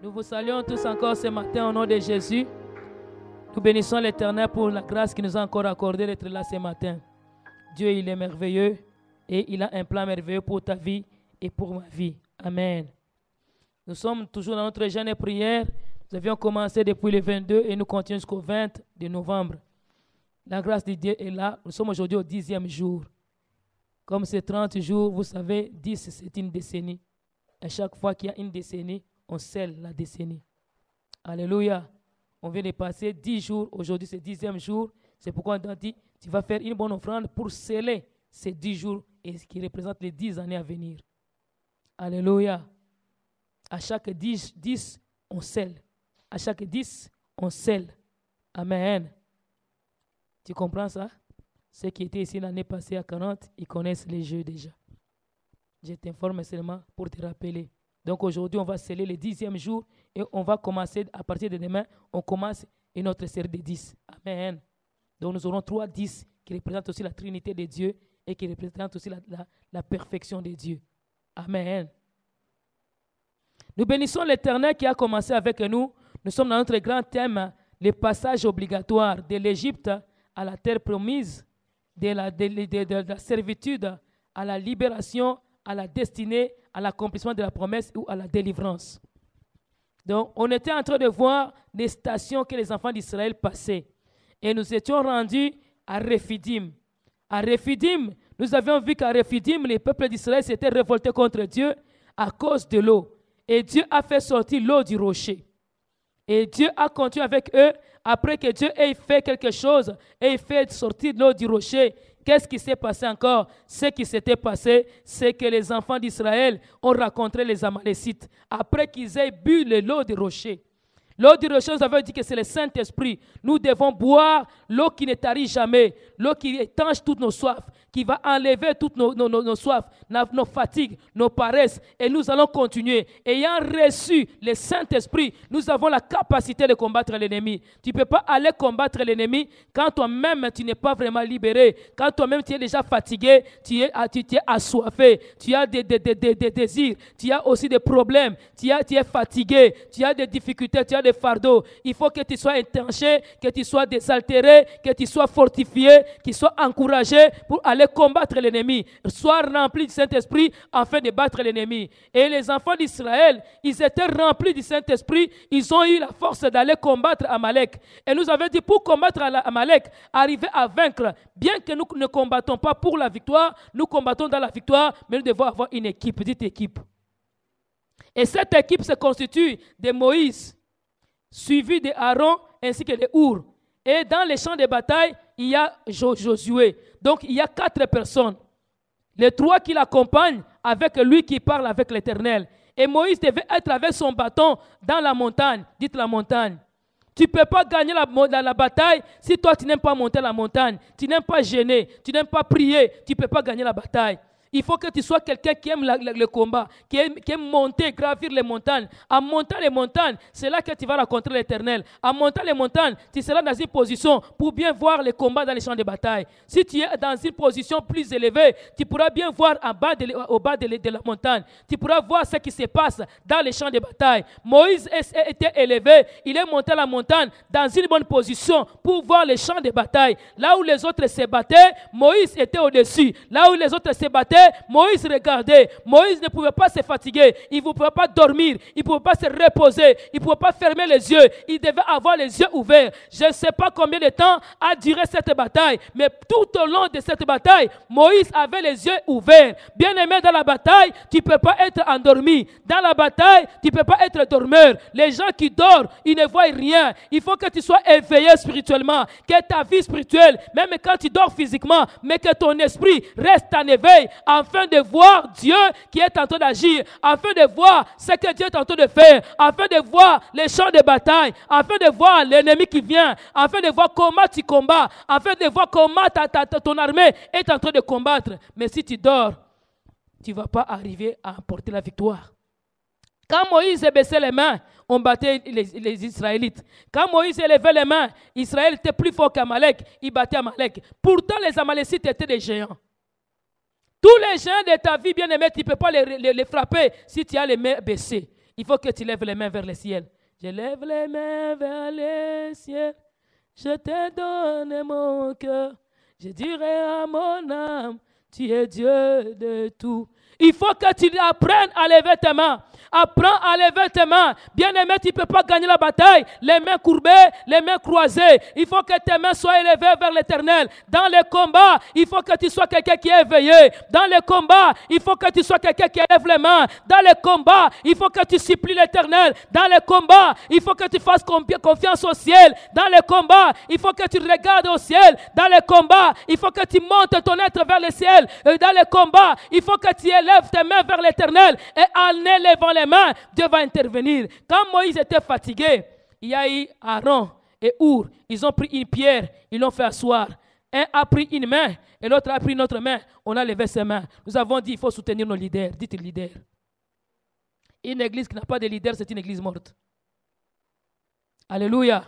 Nous vous saluons tous encore ce matin au nom de Jésus. Nous bénissons l'Éternel pour la grâce qu'il nous a encore accordée d'être là ce matin. Dieu, il est merveilleux et il a un plan merveilleux pour ta vie et pour ma vie. Amen. Nous sommes toujours dans notre jeûne et prière. Nous avions commencé depuis le 22 et nous continuons jusqu'au 20 de novembre. La grâce de Dieu est là. Nous sommes aujourd'hui au 10e jour. Comme c'est 30 jours, vous savez, 10 c'est une décennie. À chaque fois qu'il y a une décennie, on scelle la décennie. Alléluia. On vient de passer 10 jours. Aujourd'hui, c'est le 10e jour. C'est pourquoi on a dit, tu vas faire une bonne offrande pour sceller ces 10 jours et ce qui représente les 10 années à venir. Alléluia. À chaque 10, on scelle. À chaque 10, on scelle. Amen. Tu comprends ça? Ceux qui étaient ici l'année passée à 40, ils connaissent les jeux déjà. Je t'informe seulement pour te rappeler. Donc aujourd'hui, on va sceller le 10e jour et on va commencer, à partir de demain, on commence une autre série de 10. Amen. Donc nous aurons 3 10 qui représentent aussi la Trinité de Dieu et qui représentent aussi la perfection de Dieu. Amen. Nous bénissons l'Éternel qui a commencé avec nous. Nous sommes dans notre grand thème, les passages obligatoires de l'Égypte à la terre promise, de la servitude à la libération, à la destinée, à l'accomplissement de la promesse ou à la délivrance. Donc, on était en train de voir les stations que les enfants d'Israël passaient. Et nous étions rendus à Rephidim. À Rephidim, nous avions vu qu'à Rephidim, les peuples d'Israël s'étaient révoltés contre Dieu à cause de l'eau. Et Dieu a fait sortir l'eau du rocher. Et Dieu a continué avec eux. Après que Dieu ait fait quelque chose et fait sortir l'eau du rocher, qu'est-ce qui s'est passé encore? Ce qui s'était passé, c'est que les enfants d'Israël ont rencontré les Amalécites. Après qu'ils aient bu l'eau du rocher. L'eau du rocher, nous avons dit que c'est le Saint-Esprit. Nous devons boire l'eau qui ne tarit jamais, l'eau qui étanche toutes nos soifs, qui va enlever toutes nos soifs, nos fatigues, nos paresses. Et nous allons continuer. Ayant reçu le Saint-Esprit, nous avons la capacité de combattre l'ennemi. Tu ne peux pas aller combattre l'ennemi quand toi-même tu n'es pas vraiment libéré, quand toi-même tu es déjà fatigué, tu es assoiffé, tu as des désirs, tu as aussi des problèmes, tu es fatigué, tu as des difficultés, tu as des fardeaux. Il faut que tu sois étanché, que tu sois désaltéré, que tu sois fortifié, que tu sois encouragé pour aller combattre l'ennemi. Sois rempli du Saint-Esprit afin de battre l'ennemi. Et les enfants d'Israël, ils étaient remplis du Saint-Esprit. Ils ont eu la force d'aller combattre Amalek. Et nous avons dit, pour combattre Amalek, arriver à vaincre, bien que nous ne combattons pas pour la victoire, nous combattons dans la victoire, mais nous devons avoir une équipe, dites équipe. Et cette équipe se constitue de Moïse, suivi de Aaron ainsi que de Our. Et dans les champs de bataille, il y a Josué. Donc, il y a 4 personnes. Les 3 qui l'accompagnent avec lui qui parle avec l'Éternel. Et Moïse devait être avec son bâton dans la montagne. Dites la montagne. Tu ne peux pas gagner la bataille si toi, tu n'aimes pas monter la montagne. Tu n'aimes pas gêner. Tu n'aimes pas prier. Tu ne peux pas gagner la bataille. Il faut que tu sois quelqu'un qui aime le combat, qui aime monter, gravir les montagnes. En montant les montagnes, c'est là que tu vas rencontrer l'Éternel. En montant les montagnes, tu seras dans une position pour bien voir les combats dans les champs de bataille. Si tu es dans une position plus élevée, tu pourras bien voir au bas de la montagne. Tu pourras voir ce qui se passe dans les champs de bataille. Moïse était élevé, il est monté à la montagne dans une bonne position pour voir les champs de bataille. Là où les autres se battaient, Moïse était au-dessus. Là où les autres se battaient, Moïse regardait. Moïse ne pouvait pas se fatiguer. Il ne pouvait pas dormir. Il ne pouvait pas se reposer. Il ne pouvait pas fermer les yeux. Il devait avoir les yeux ouverts. Je ne sais pas combien de temps a duré cette bataille. Mais tout au long de cette bataille, Moïse avait les yeux ouverts. Bien aimé, dans la bataille, tu ne peux pas être endormi. Dans la bataille, tu ne peux pas être dormeur. Les gens qui dorment, ils ne voient rien. Il faut que tu sois éveillé spirituellement. Que ta vie spirituelle, même quand tu dors physiquement, mais que ton esprit reste en éveil, afin de voir Dieu qui est en train d'agir, afin de voir ce que Dieu est en train de faire, afin de voir les champs de bataille, afin de voir l'ennemi qui vient, afin de voir comment tu combats, afin de voir comment ton armée est en train de combattre. Mais si tu dors, tu ne vas pas arriver à emporter la victoire. Quand Moïse baissait les mains, on battait les Israélites. Quand Moïse élevait les mains, Israël était plus fort qu'Amalek, il battait Amalek. Pourtant, les Amalécites étaient des géants. Tous les géants de ta vie, bien-aimé, tu ne peux pas les frapper si tu as les mains baissées. Il faut que tu lèves les mains vers le ciel. Je lève les mains vers le ciel. Je te donne mon cœur. Je dirai à mon âme, tu es Dieu de tout. Il faut que tu apprennes à lever tes mains. Apprends à lever tes mains. Bien-aimé, tu ne peux pas gagner la bataille. Les mains courbées, les mains croisées. Il faut que tes mains soient élevées vers l'Éternel. Dans les combats, il faut que tu sois quelqu'un qui est éveillé. Dans les combats, il faut que tu sois quelqu'un qui élève les mains. Dans les combats, il faut que tu supplies l'Éternel. Dans les combats, il faut que tu fasses confiance au ciel. Dans les combats, il faut que tu regardes au ciel. Dans les combats, il faut que tu montes ton être vers le ciel. Dans les combats, il faut que tu élèves tes mains vers l'Éternel. Et en élevant les mains, Dieu va intervenir. Quand Moïse était fatigué, il y a eu Aaron et Our. Ils ont pris une pierre, ils l'ont fait asseoir. Un a pris une main et l'autre a pris une autre main. On a levé ses mains. Nous avons dit qu'il faut soutenir nos leaders. Dites leader. Une église qui n'a pas de leader, c'est une église morte. Alléluia.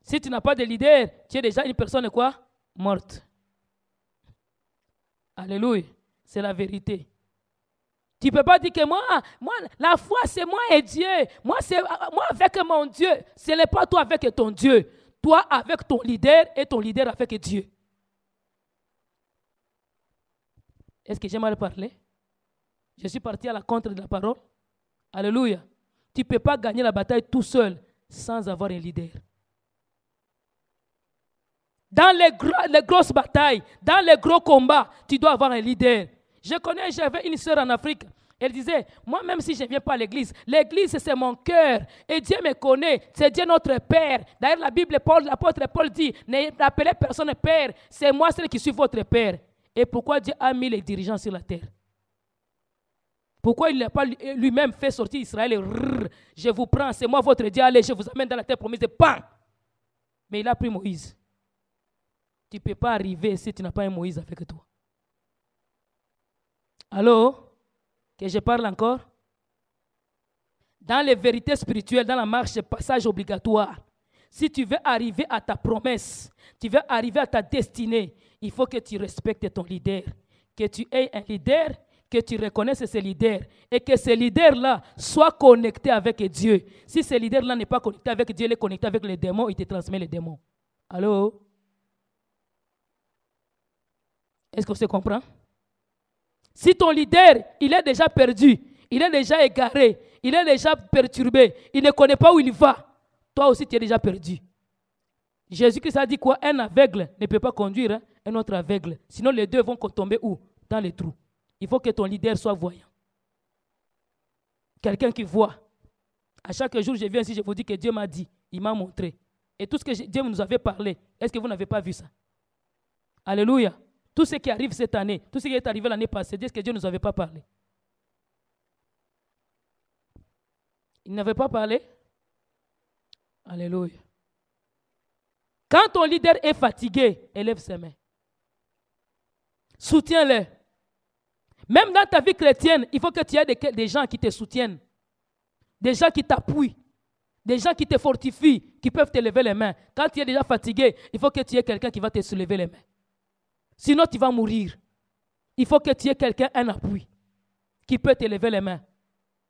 Si tu n'as pas de leader, tu es déjà une personne quoi? Morte. Alléluia. C'est la vérité. Tu ne peux pas dire que moi, la foi, c'est moi et Dieu. Moi avec mon Dieu. Ce n'est pas toi avec ton Dieu. Toi avec ton leader et ton leader avec Dieu. Est-ce que j'ai mal parlé? Je suis parti à la contre de la parole. Alléluia. Tu ne peux pas gagner la bataille tout seul sans avoir un leader. Dans les grosses batailles, dans les gros combats, tu dois avoir un leader. J'avais une sœur en Afrique. Elle disait, moi même si je ne viens pas à l'église c'est mon cœur. Et Dieu me connaît, c'est Dieu notre Père. D'ailleurs la Bible, l'apôtre Paul dit, n'appelez personne Père, c'est moi celui qui suis votre Père. Et pourquoi Dieu a mis les dirigeants sur la terre? Pourquoi il n'a pas lui-même fait sortir Israël et je vous prends, c'est moi votre Dieu, allez, je vous amène dans la terre promise, et bam! Mais il a pris Moïse. Tu ne peux pas arriver si tu n'as pas un Moïse avec toi. Allô? Que je parle encore? Dans les vérités spirituelles, dans la marche, c'est passage obligatoire. Si tu veux arriver à ta promesse, tu veux arriver à ta destinée, il faut que tu respectes ton leader. Que tu aies un leader, que tu reconnaisses ce leader et que ce leader-là soit connecté avec Dieu. Si ce leader-là n'est pas connecté avec Dieu, il est connecté avec les démons, il te transmet les démons. Allô? Est-ce qu'on se comprend? Si ton leader, il est déjà perdu, il est déjà égaré, il est déjà perturbé, il ne connaît pas où il va, toi aussi tu es déjà perdu. Jésus-Christ a dit quoi? Un aveugle ne peut pas conduire un autre aveugle. Sinon les deux vont tomber où? Dans les trous. Il faut que ton leader soit voyant. Quelqu'un qui voit. À chaque jour, je viens ici, je vous dis que Dieu m'a dit, il m'a montré. Et tout ce que Dieu nous avait parlé, est-ce que vous n'avez pas vu ça? Alléluia. Tout ce qui arrive cette année, tout ce qui est arrivé l'année passée, est-ce que Dieu ne nous avait pas parlé? Il n'avait pas parlé? Alléluia. Quand ton leader est fatigué, élève ses mains. Soutiens-le. Même dans ta vie chrétienne, il faut que tu aies des gens qui te soutiennent, des gens qui t'appuient, des gens qui te fortifient, qui peuvent te lever les mains. Quand tu es déjà fatigué, il faut que tu aies quelqu'un qui va te soulever les mains. Sinon, tu vas mourir. Il faut que tu aies quelqu'un, un appui, qui peut te lever les mains.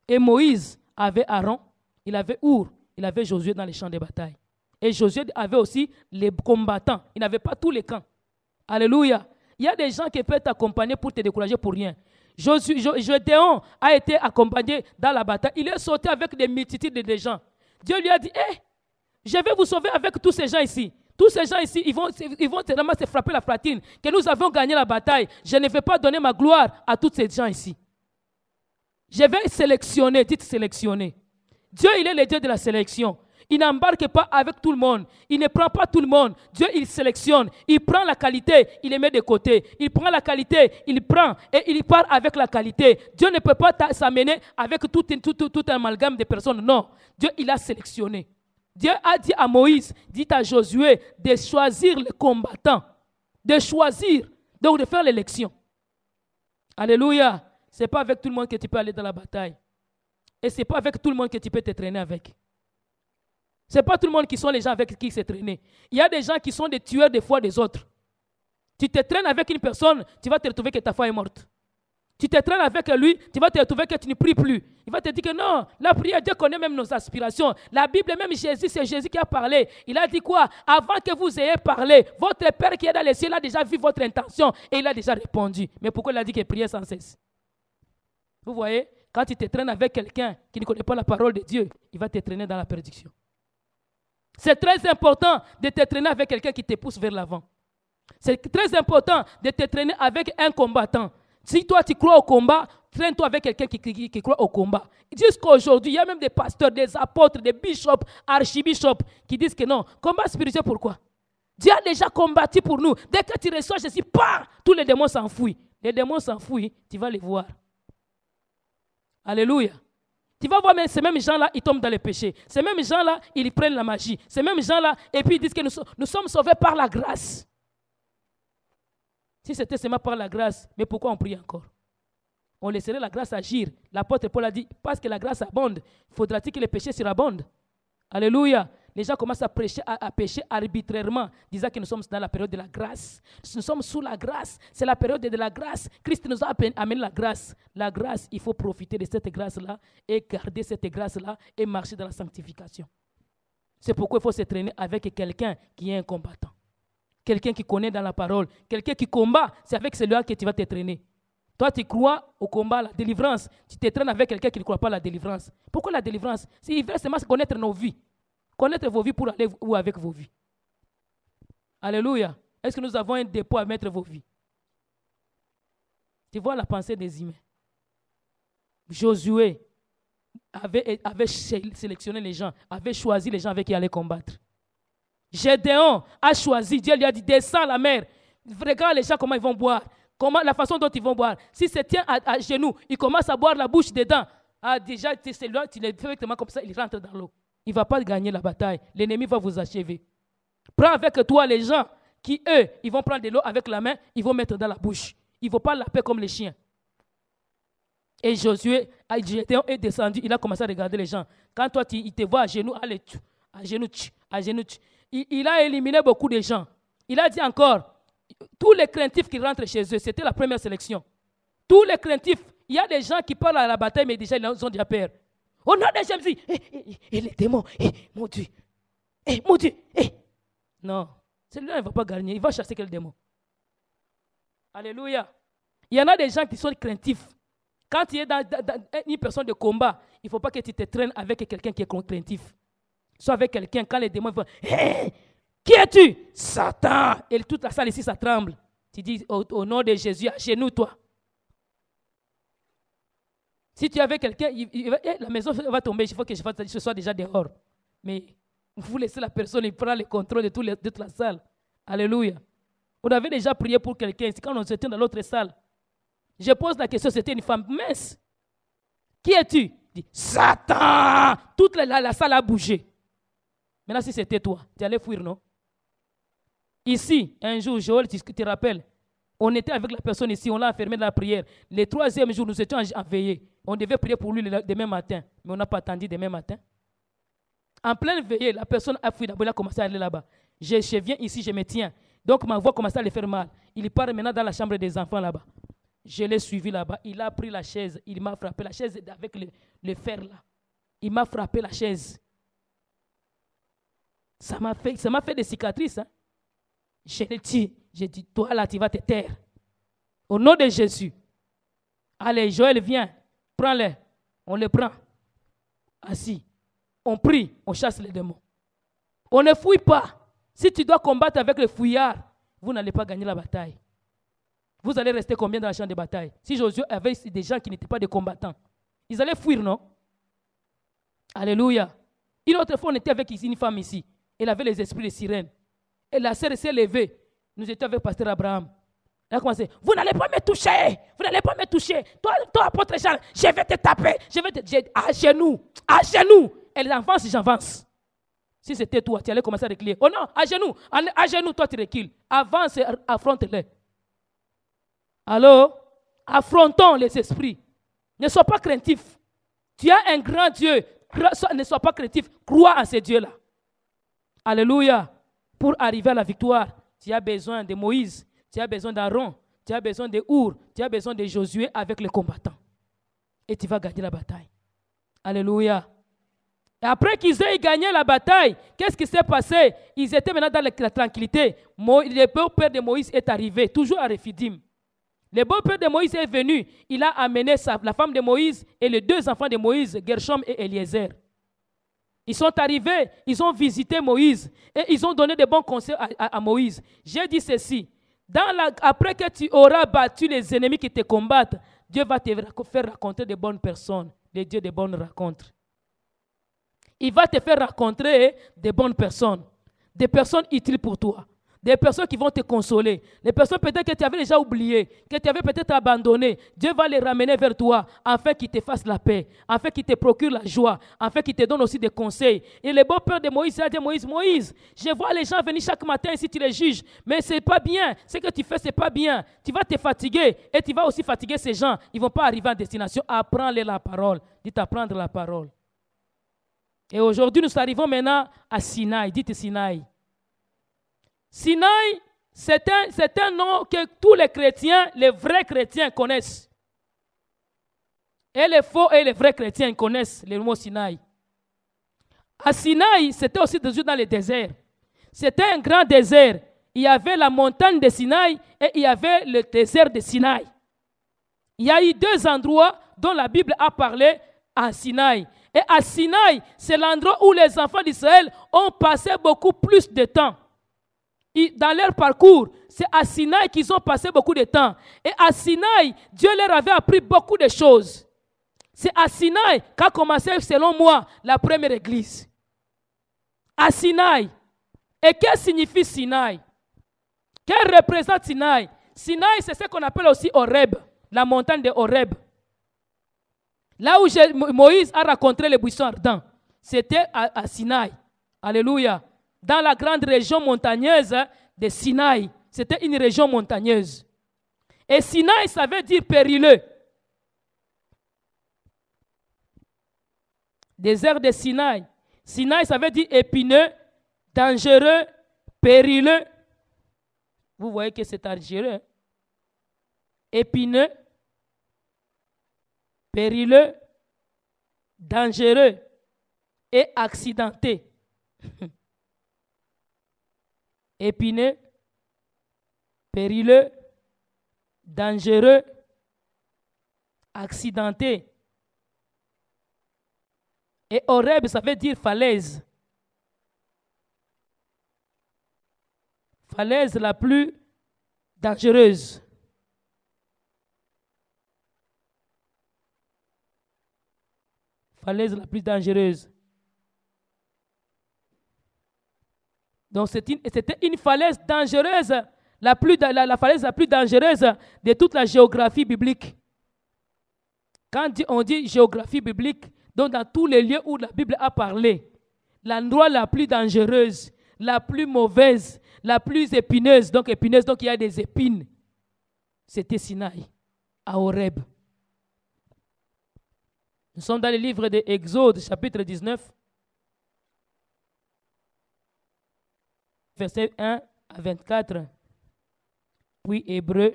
Et Moïse avait Aaron, il avait Our, il avait Josué dans les champs de bataille. Et Josué avait aussi les combattants. Il n'avait pas tous les camps. Alléluia. Il y a des gens qui peuvent t'accompagner pour te décourager pour rien. Gédéon a été accompagné dans la bataille. Il est sorti avec des multitudes de gens. Dieu lui a dit, je vais vous sauver avec tous ces gens ici. Tous ces gens ici, ils vont tellement se frapper la poitrine que nous avons gagné la bataille. Je ne vais pas donner ma gloire à tous ces gens ici. Je vais sélectionner, dites sélectionner. Dieu, il est le Dieu de la sélection. Il n'embarque pas avec tout le monde. Il ne prend pas tout le monde. Dieu, il sélectionne. Il prend la qualité, il les met de côté. Il prend la qualité, il prend et il part avec la qualité. Dieu ne peut pas s'amener avec tout un amalgame de personnes. Non. Dieu, il a sélectionné. Dieu a dit à Moïse, dit à Josué de choisir les combattants. De choisir, donc de faire l'élection. Alléluia. Ce n'est pas avec tout le monde que tu peux aller dans la bataille. Et ce n'est pas avec tout le monde que tu peux te traîner avec. Ce n'est pas tout le monde qui sont les gens avec qui se traîner. Il y a des gens qui sont des tueurs des foi des autres. Tu te traînes avec une personne, tu vas te retrouver que ta foi est morte. Tu te traînes avec lui, tu vas te retrouver que tu ne pries plus. Il va te dire que non, la prière, Dieu connaît même nos aspirations. La Bible, même Jésus, c'est Jésus qui a parlé. Il a dit quoi? Avant que vous ayez parlé, votre Père qui est dans les cieux, il a déjà vu votre intention et il a déjà répondu. Mais pourquoi il a dit qu'il priait sans cesse? Vous voyez, quand tu te traînes avec quelqu'un qui ne connaît pas la parole de Dieu, il va te traîner dans la perdition. C'est très important de te traîner avec quelqu'un qui te pousse vers l'avant. C'est très important de te traîner avec un combattant. Si toi tu crois au combat, traîne-toi avec quelqu'un qui croit au combat. Jusqu'à aujourd'hui, il y a même des pasteurs, des apôtres, des bishops, archibishops qui disent que non, combat spirituel, pourquoi? Dieu a déjà combattu pour nous. Dès que tu reçois Jésus, tous les démons s'enfuient. Les démons s'enfuient, tu vas les voir. Alléluia. Tu vas voir, mais ces mêmes gens-là, ils tombent dans les péchés. Ces mêmes gens-là, ils prennent la magie. Ces mêmes gens-là, et puis ils disent que nous sommes sauvés par la grâce. Si c'était seulement par la grâce, mais pourquoi on prie encore? On laisserait la grâce agir. L'apôtre Paul a dit, parce que la grâce abonde, faudra-t-il que les péchés surabondent? Alléluia. Les gens commencent à pécher arbitrairement, disant que nous sommes dans la période de la grâce. Nous sommes sous la grâce. C'est la période de la grâce. Christ nous a amené la grâce. La grâce, il faut profiter de cette grâce-là et garder cette grâce-là et marcher dans la sanctification. C'est pourquoi il faut se traîner avec quelqu'un qui est un combattant. Quelqu'un qui connaît dans la parole. Quelqu'un qui combat, c'est avec celui-là que tu vas te traîner. Toi, tu crois au combat, la délivrance. Tu te traînes avec quelqu'un qui ne croit pas à la délivrance. Pourquoi la délivrance? Il veut seulement connaître nos vies. Connaître vos vies pour aller où avec vos vies. Alléluia. Est-ce que nous avons un dépôt à mettre vos vies? Tu vois la pensée des humains. Josué avait sélectionné les gens, avait choisi les gens avec qui il allait combattre. Gédéon a choisi, Dieu lui a dit, descends à la mer. Regarde les gens comment ils vont boire. La façon dont ils vont boire. Si c'est tient à genoux, ils commencent à boire la bouche dedans. Déjà, c'est là, tu les fais exactement comme ça, ils rentrent dans l'eau. Il ne va pas gagner la bataille. L'ennemi va vous achever. Prends avec toi les gens qui, eux, ils vont prendre de l'eau avec la main, ils vont mettre dans la bouche. Ils ne vont pas laper comme les chiens. Et Josué, Gédéon est descendu, il a commencé à regarder les gens. Quand toi, il te voit à genoux, allez, à genoux. Il a éliminé beaucoup de gens. Il a dit encore, tous les craintifs qui rentrent chez eux, c'était la première sélection. Tous les craintifs, il y a des gens qui parlent à la bataille, mais déjà, ils ont déjà peur. Au nom de Jésus, et les démons, mon Dieu, mon Dieu, Non, celui-là ne va pas gagner, il va chasser quel démon? Alléluia. Il y en a des gens qui sont craintifs. Quand tu es dans une personne de combat, il ne faut pas que tu te traînes avec quelqu'un qui est craintif. Soit avec quelqu'un, quand les démons vont, qui es-tu? Satan. Et toute la salle ici, ça tremble. Tu dis, au nom de Jésus, agenouille-toi. Si tu es avec quelqu'un, la maison va tomber, il faut que je sois déjà dehors. Mais vous laissez la personne, il prend le contrôle de toute la salle. Alléluia. Vous avez déjà prié pour quelqu'un, c'est quand on se tient dans l'autre salle. Je pose la question, c'était une femme mince. Qui es-tu? Dit, Satan! Toute la salle a bougé. Maintenant, si c'était toi, tu allais fuir, non? Ici, un jour, Joël, tu te rappelles, on était avec la personne ici, on l'a enfermé dans la prière. Le 3e jour, nous étions en veillée. On devait prier pour lui le demain matin, mais on n'a pas attendu demain matin. En pleine veillée, la personne a fui d'abord, il a commencé à aller là-bas. Je viens ici, je me tiens. Donc ma voix commence à le faire mal. Il part maintenant dans la chambre des enfants là-bas. Je l'ai suivi là-bas. Il a pris la chaise, il m'a frappé la chaise avec le fer là. Il m'a frappé la chaise. Ça m'a fait des cicatrices. Hein? J'ai dit, toi là, tu vas te taire. Au nom de Jésus. Allez, Joël, viens. Prends-les. On les prend. Assis. On prie, on chasse les démons. On ne fouille pas. Si tu dois combattre avec les fouillards, vous n'allez pas gagner la bataille. Vous allez rester combien dans la champ de bataille? Si Josué avait des gens qui n'étaient pas des combattants, ils allaient fuir, non? Alléluia. Une autre fois, on était avec une femme ici. Elle avait les esprits de sirène. Et la sœur s'est levée. Nous étions avec pasteur Abraham. Elle a commencé. Vous n'allez pas me toucher. Vous n'allez pas me toucher. Toi apôtre Jean, je vais te taper. À genoux. À genoux. Elle avance, j'avance. Si c'était toi, tu allais commencer à reculer. Oh non, à genoux. À genoux, toi, tu recules. Avance et affronte-les. Alors, affrontons les esprits. Ne sois pas craintif. Tu as un grand Dieu. Ne sois pas craintif. Crois en ce Dieu-là. Alléluia. Pour arriver à la victoire, tu as besoin de Moïse. Tu as besoin d'Aaron. tu as besoin de Our, tu as besoin de Josué avec les combattants. Et tu vas gagner la bataille. Alléluia. Et après qu'ils aient gagné la bataille, qu'est-ce qui s'est passé? Ils étaient maintenant dans la tranquillité. Le beau-père de Moïse est arrivé, toujours à Rephidim. Le beau-père de Moïse est venu. Il a amené la femme de Moïse et les 2 enfants de Moïse, Gershom et Eliezer. Ils sont arrivés, ils ont visité Moïse et ils ont donné de bons conseils à Moïse. J'ai dit ceci, après que tu auras battu les ennemis qui te combattent, Dieu va te faire rencontrer de bonnes personnes, le Dieu de bonnes rencontres. Il va te faire rencontrer de bonnes personnes, des personnes utiles pour toi, des personnes qui vont te consoler, les personnes peut-être que tu avais déjà oubliées, que tu avais peut-être abandonnées. Dieu va les ramener vers toi afin qu'il te fasse la paix, afin qu'il te procure la joie, afin qu'il te donne aussi des conseils. Et le beau-père de Moïse a dit, Moïse, je vois les gens venir chaque matin ici, tu les juges, mais ce n'est pas bien, ce que tu fais, ce n'est pas bien. Tu vas te fatiguer et tu vas aussi fatiguer ces gens. Ils ne vont pas arriver à destination. Apprends-les la parole. Dites apprendre la parole. Et aujourd'hui, nous arrivons maintenant à Sinaï. Dites Sinaï. Sinaï, c'est un nom que tous les chrétiens, les vrais chrétiens connaissent. Et les faux et les vrais chrétiens connaissent le mot Sinaï. À Sinaï, c'était aussi dans le désert. C'était un grand désert. Il y avait la montagne de Sinaï et il y avait le désert de Sinaï. Il y a eu 2 endroits dont la Bible a parlé à Sinaï. Et à Sinaï, c'est l'endroit où les enfants d'Israël ont passé beaucoup plus de temps. Dans leur parcours, c'est à Sinaï qu'ils ont passé beaucoup de temps. Et à Sinaï, Dieu leur avait appris beaucoup de choses. C'est à Sinaï qu'a commencé, selon moi, la première église. À Sinaï. Et qu'est-ce que signifie Sinaï? Qu'est-ce que représente Sinaï? Sinaï, c'est ce qu'on appelle aussi Horeb, la montagne de Horeb. Là où Moïse a rencontré les buissons ardents, c'était à Sinaï. Alléluia. Dans la grande région montagneuse de Sinaï. C'était une région montagneuse. Et Sinaï, ça veut dire périlleux. Désert de Sinaï. Sinaï, ça veut dire épineux, dangereux, périlleux. Vous voyez que c'est dangereux. Hein? Épineux, périlleux, dangereux et accidenté. Épineux, périlleux, dangereux, accidenté. Et Horeb, ça veut dire falaise. Falaise la plus dangereuse. Falaise la plus dangereuse. Donc c'était une falaise dangereuse, la falaise la plus dangereuse de toute la géographie biblique. Quand on dit géographie biblique, donc dans tous les lieux où la Bible a parlé, l'endroit la plus dangereuse, la plus mauvaise, la plus épineuse, donc il y a des épines, c'était Sinaï, à Horeb. Nous sommes dans le livre de Exode, chapitre 19, versets 1 à 24. Puis Hébreux,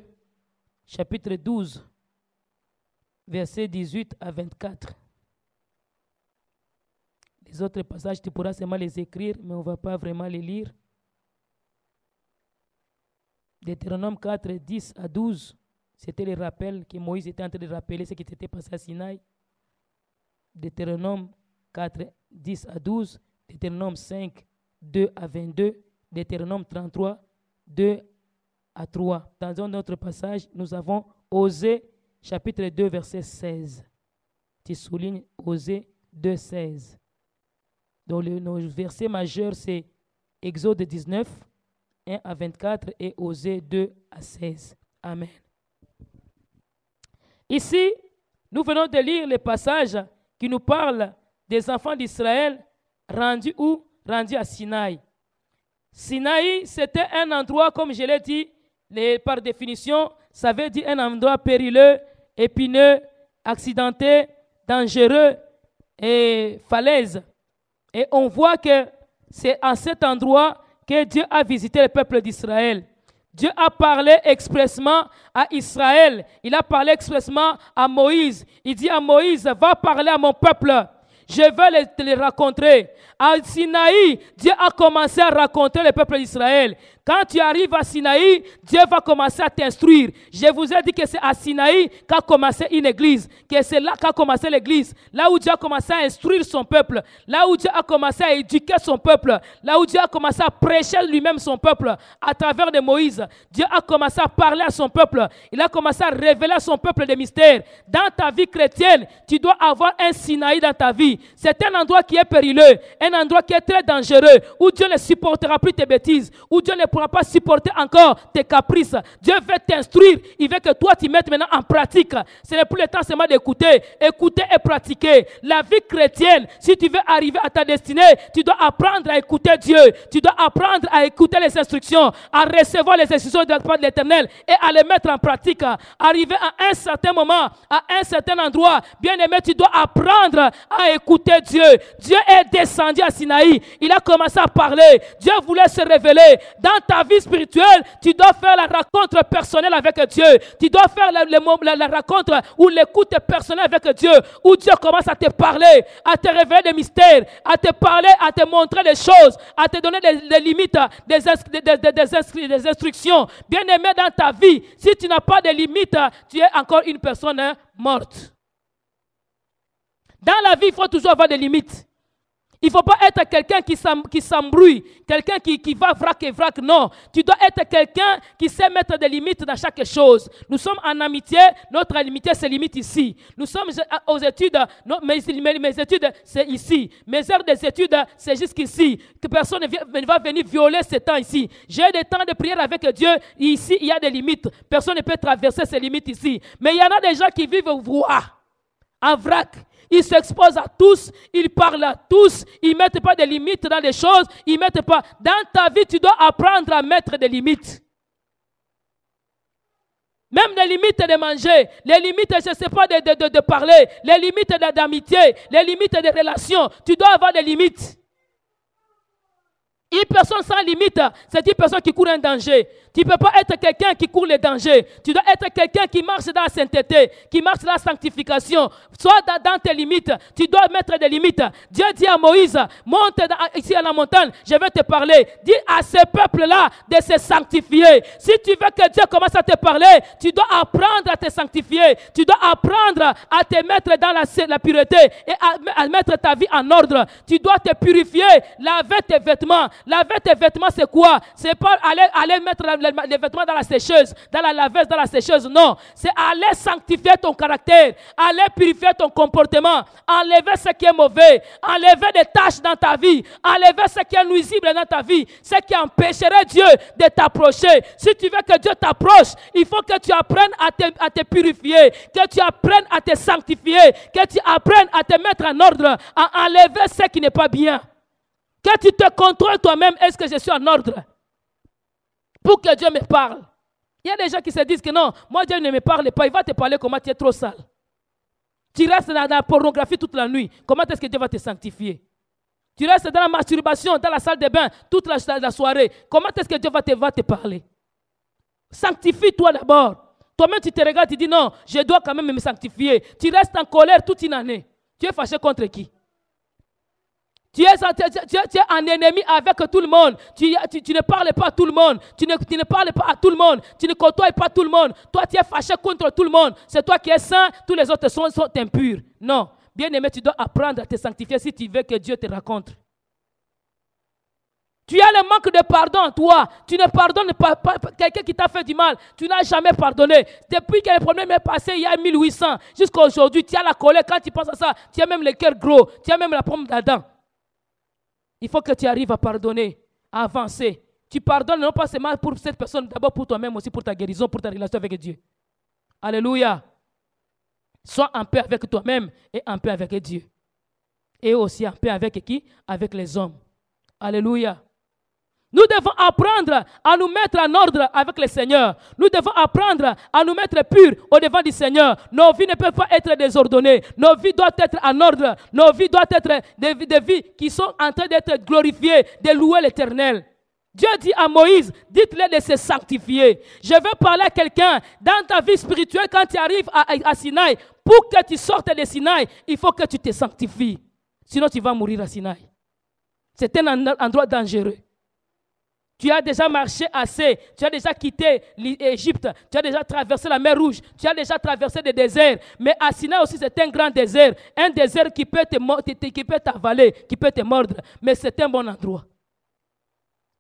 chapitre 12, versets 18 à 24. Les autres passages, tu pourras seulement les écrire, mais on ne va pas vraiment les lire. Deutéronome 4, 10 à 12, c'était le rappel que Moïse était en train de rappeler ce qui s'était passé à Sinaï. Deutéronome 4, 10 à 12, Deutéronome 5, 2 à 22, Deutéronome 33, 2 à 3. Dans un autre passage, nous avons Osée, chapitre 2, verset 16. Tu soulignes Osée 2, 16. Donc, nos versets majeurs, c'est Exode 19, 1 à 24 et Osée 2 à 16. Amen. Ici, nous venons de lire le passage qui nous parle des enfants d'Israël rendus où? Rendus à Sinaï. Sinaï, c'était un endroit, comme je l'ai dit, par définition, ça veut dire un endroit périlleux, épineux, accidenté, dangereux et falaise. Et on voit que c'est à cet endroit que Dieu a visité le peuple d'Israël. Dieu a parlé expressement à Israël. Il a parlé expressement à Moïse. Il dit à Moïse, va parler à mon peuple. Je vais les rencontrer. À Sinaï, Dieu a commencé à rencontrer le peuple d'Israël. Quand tu arrives à Sinaï, Dieu va commencer à t'instruire. Je vous ai dit que c'est à Sinaï qu'a commencé une église, que c'est là qu'a commencé l'église, là où Dieu a commencé à instruire son peuple, là où Dieu a commencé à éduquer son peuple, là où Dieu a commencé à prêcher lui-même son peuple à travers de Moïse. Dieu a commencé à parler à son peuple. Il a commencé à révéler à son peuple des mystères. Dans ta vie chrétienne, tu dois avoir un Sinaï dans ta vie. C'est un endroit qui est périlleux, un endroit qui est très dangereux, où Dieu ne supportera plus tes bêtises, où Dieu ne pourra pas supporter encore tes caprices. Dieu veut t'instruire. Il veut que toi tu mettes maintenant en pratique. Ce n'est plus le temps seulement d'écouter. Écouter et pratiquer. La vie chrétienne, si tu veux arriver à ta destinée, tu dois apprendre à écouter Dieu. Tu dois apprendre à écouter les instructions, à recevoir les instructions de la part de l'Éternel et à les mettre en pratique. Arriver à un certain moment, à un certain endroit, bien aimé, tu dois apprendre à écouter Dieu. Dieu est descendu à Sinaï. Il a commencé à parler. Dieu voulait se révéler. Dans ta vie spirituelle, tu dois faire la rencontre personnelle avec Dieu. Tu dois faire la rencontre ou l'écoute personnelle avec Dieu, où Dieu commence à te parler, à te révéler des mystères, à te parler, à te montrer des choses, à te donner des limites, des instructions. Bien aimé, dans ta vie, si tu n'as pas de limites, tu es encore une personne morte. Dans la vie, il faut toujours avoir des limites. Il ne faut pas être quelqu'un qui s'embrouille, quelqu'un qui va vrac et vrac. Non, tu dois être quelqu'un qui sait mettre des limites dans chaque chose. Nous sommes en amitié, notre amitié se limite ici. Nous sommes aux études, mes études c'est ici. Mes heures des études c'est jusqu'ici. Que personne ne va venir violer ce temps ici. J'ai des temps de prière avec Dieu. Ici, il y a des limites. Personne ne peut traverser ces limites ici. Mais il y en a des gens qui vivent en vrac. Ils s'exposent à tous, ils parlent à tous, ils ne mettent pas de limites dans les choses, ils mettent pas. Dans ta vie, tu dois apprendre à mettre des limites. Même les limites de manger, les limites, je ne sais pas, de parler, les limites d'amitié, les limites de relations, tu dois avoir des limites. Une personne sans limite, c'est une personne qui court un danger. Tu ne peux pas être quelqu'un qui court le danger. Tu dois être quelqu'un qui marche dans la sainteté, qui marche dans la sanctification. Sois dans tes limites. Tu dois mettre des limites. Dieu dit à Moïse, monte ici à la montagne, je vais te parler. Dis à ce peuple-là de se sanctifier. Si tu veux que Dieu commence à te parler, tu dois apprendre à te sanctifier. Tu dois apprendre à te mettre dans la pureté et à mettre ta vie en ordre. Tu dois te purifier, laver tes vêtements. Laver tes vêtements, c'est quoi? C'est pas aller mettre les vêtements dans la sécheuse, dans la laveuse, dans la sécheuse. Non, c'est aller sanctifier ton caractère, aller purifier ton comportement, enlever ce qui est mauvais, enlever des tâches dans ta vie, enlever ce qui est nuisible dans ta vie, ce qui empêcherait Dieu de t'approcher. Si tu veux que Dieu t'approche, il faut que tu apprennes à te purifier, que tu apprennes à te sanctifier, que tu apprennes à te mettre en ordre, à enlever ce qui n'est pas bien. Que tu te contrôles toi-même, est-ce que je suis en ordre? Pour que Dieu me parle. Il y a des gens qui se disent que non, moi Dieu ne me parle pas, il va te parler comment tu es trop sale. Tu restes dans la pornographie toute la nuit, comment est-ce que Dieu va te sanctifier? Tu restes dans la masturbation, dans la salle de bain, toute la soirée, comment est-ce que Dieu va te parler? Sanctifie-toi d'abord. Toi-même tu te regardes, tu dis non, je dois quand même me sanctifier. Tu restes en colère toute une année. Tu es fâché contre qui? Tu es un ennemi avec tout le monde. Tu ne parles pas à tout le monde. Tu ne parles pas à tout le monde. Tu ne côtoies pas tout le monde. Toi, tu es fâché contre tout le monde. C'est toi qui es saint. Tous les autres sont impurs. Non. Bien aimé, tu dois apprendre à te sanctifier si tu veux que Dieu te rencontre. Tu as le manque de pardon en toi. Tu ne pardonnes pas quelqu'un qui t'a fait du mal. Tu n'as jamais pardonné. Depuis que le problème est passé, il y a 1800. Jusqu'à aujourd'hui, tu as la colère. Quand tu penses à ça, tu as même le cœur gros. Tu as même la pomme d'Adam. Il faut que tu arrives à pardonner, à avancer. Tu pardonnes non pas seulement pour cette personne, d'abord pour toi-même, aussi pour ta guérison, pour ta relation avec Dieu. Alléluia. Sois en paix avec toi-même et en paix avec Dieu. Et aussi en paix avec qui? Avec les hommes. Alléluia. Nous devons apprendre à nous mettre en ordre avec le Seigneur. Nous devons apprendre à nous mettre purs au devant du Seigneur. Nos vies ne peuvent pas être désordonnées. Nos vies doivent être en ordre. Nos vies doivent être des vies qui sont en train d'être glorifiées, de louer l'Éternel. Dieu dit à Moïse, dites-le de se sanctifier. Je veux parler à quelqu'un dans ta vie spirituelle quand tu arrives à Sinaï. Pour que tu sortes de Sinaï, il faut que tu te sanctifies. Sinon, tu vas mourir à Sinaï. C'est un endroit dangereux. Tu as déjà marché assez. Tu as déjà quitté l'Égypte. Tu as déjà traversé la mer Rouge. Tu as déjà traversé des déserts. Mais à Sinaï aussi, c'est un grand désert. Un désert qui peut t'avaler, qui peut te mordre. Mais c'est un bon endroit.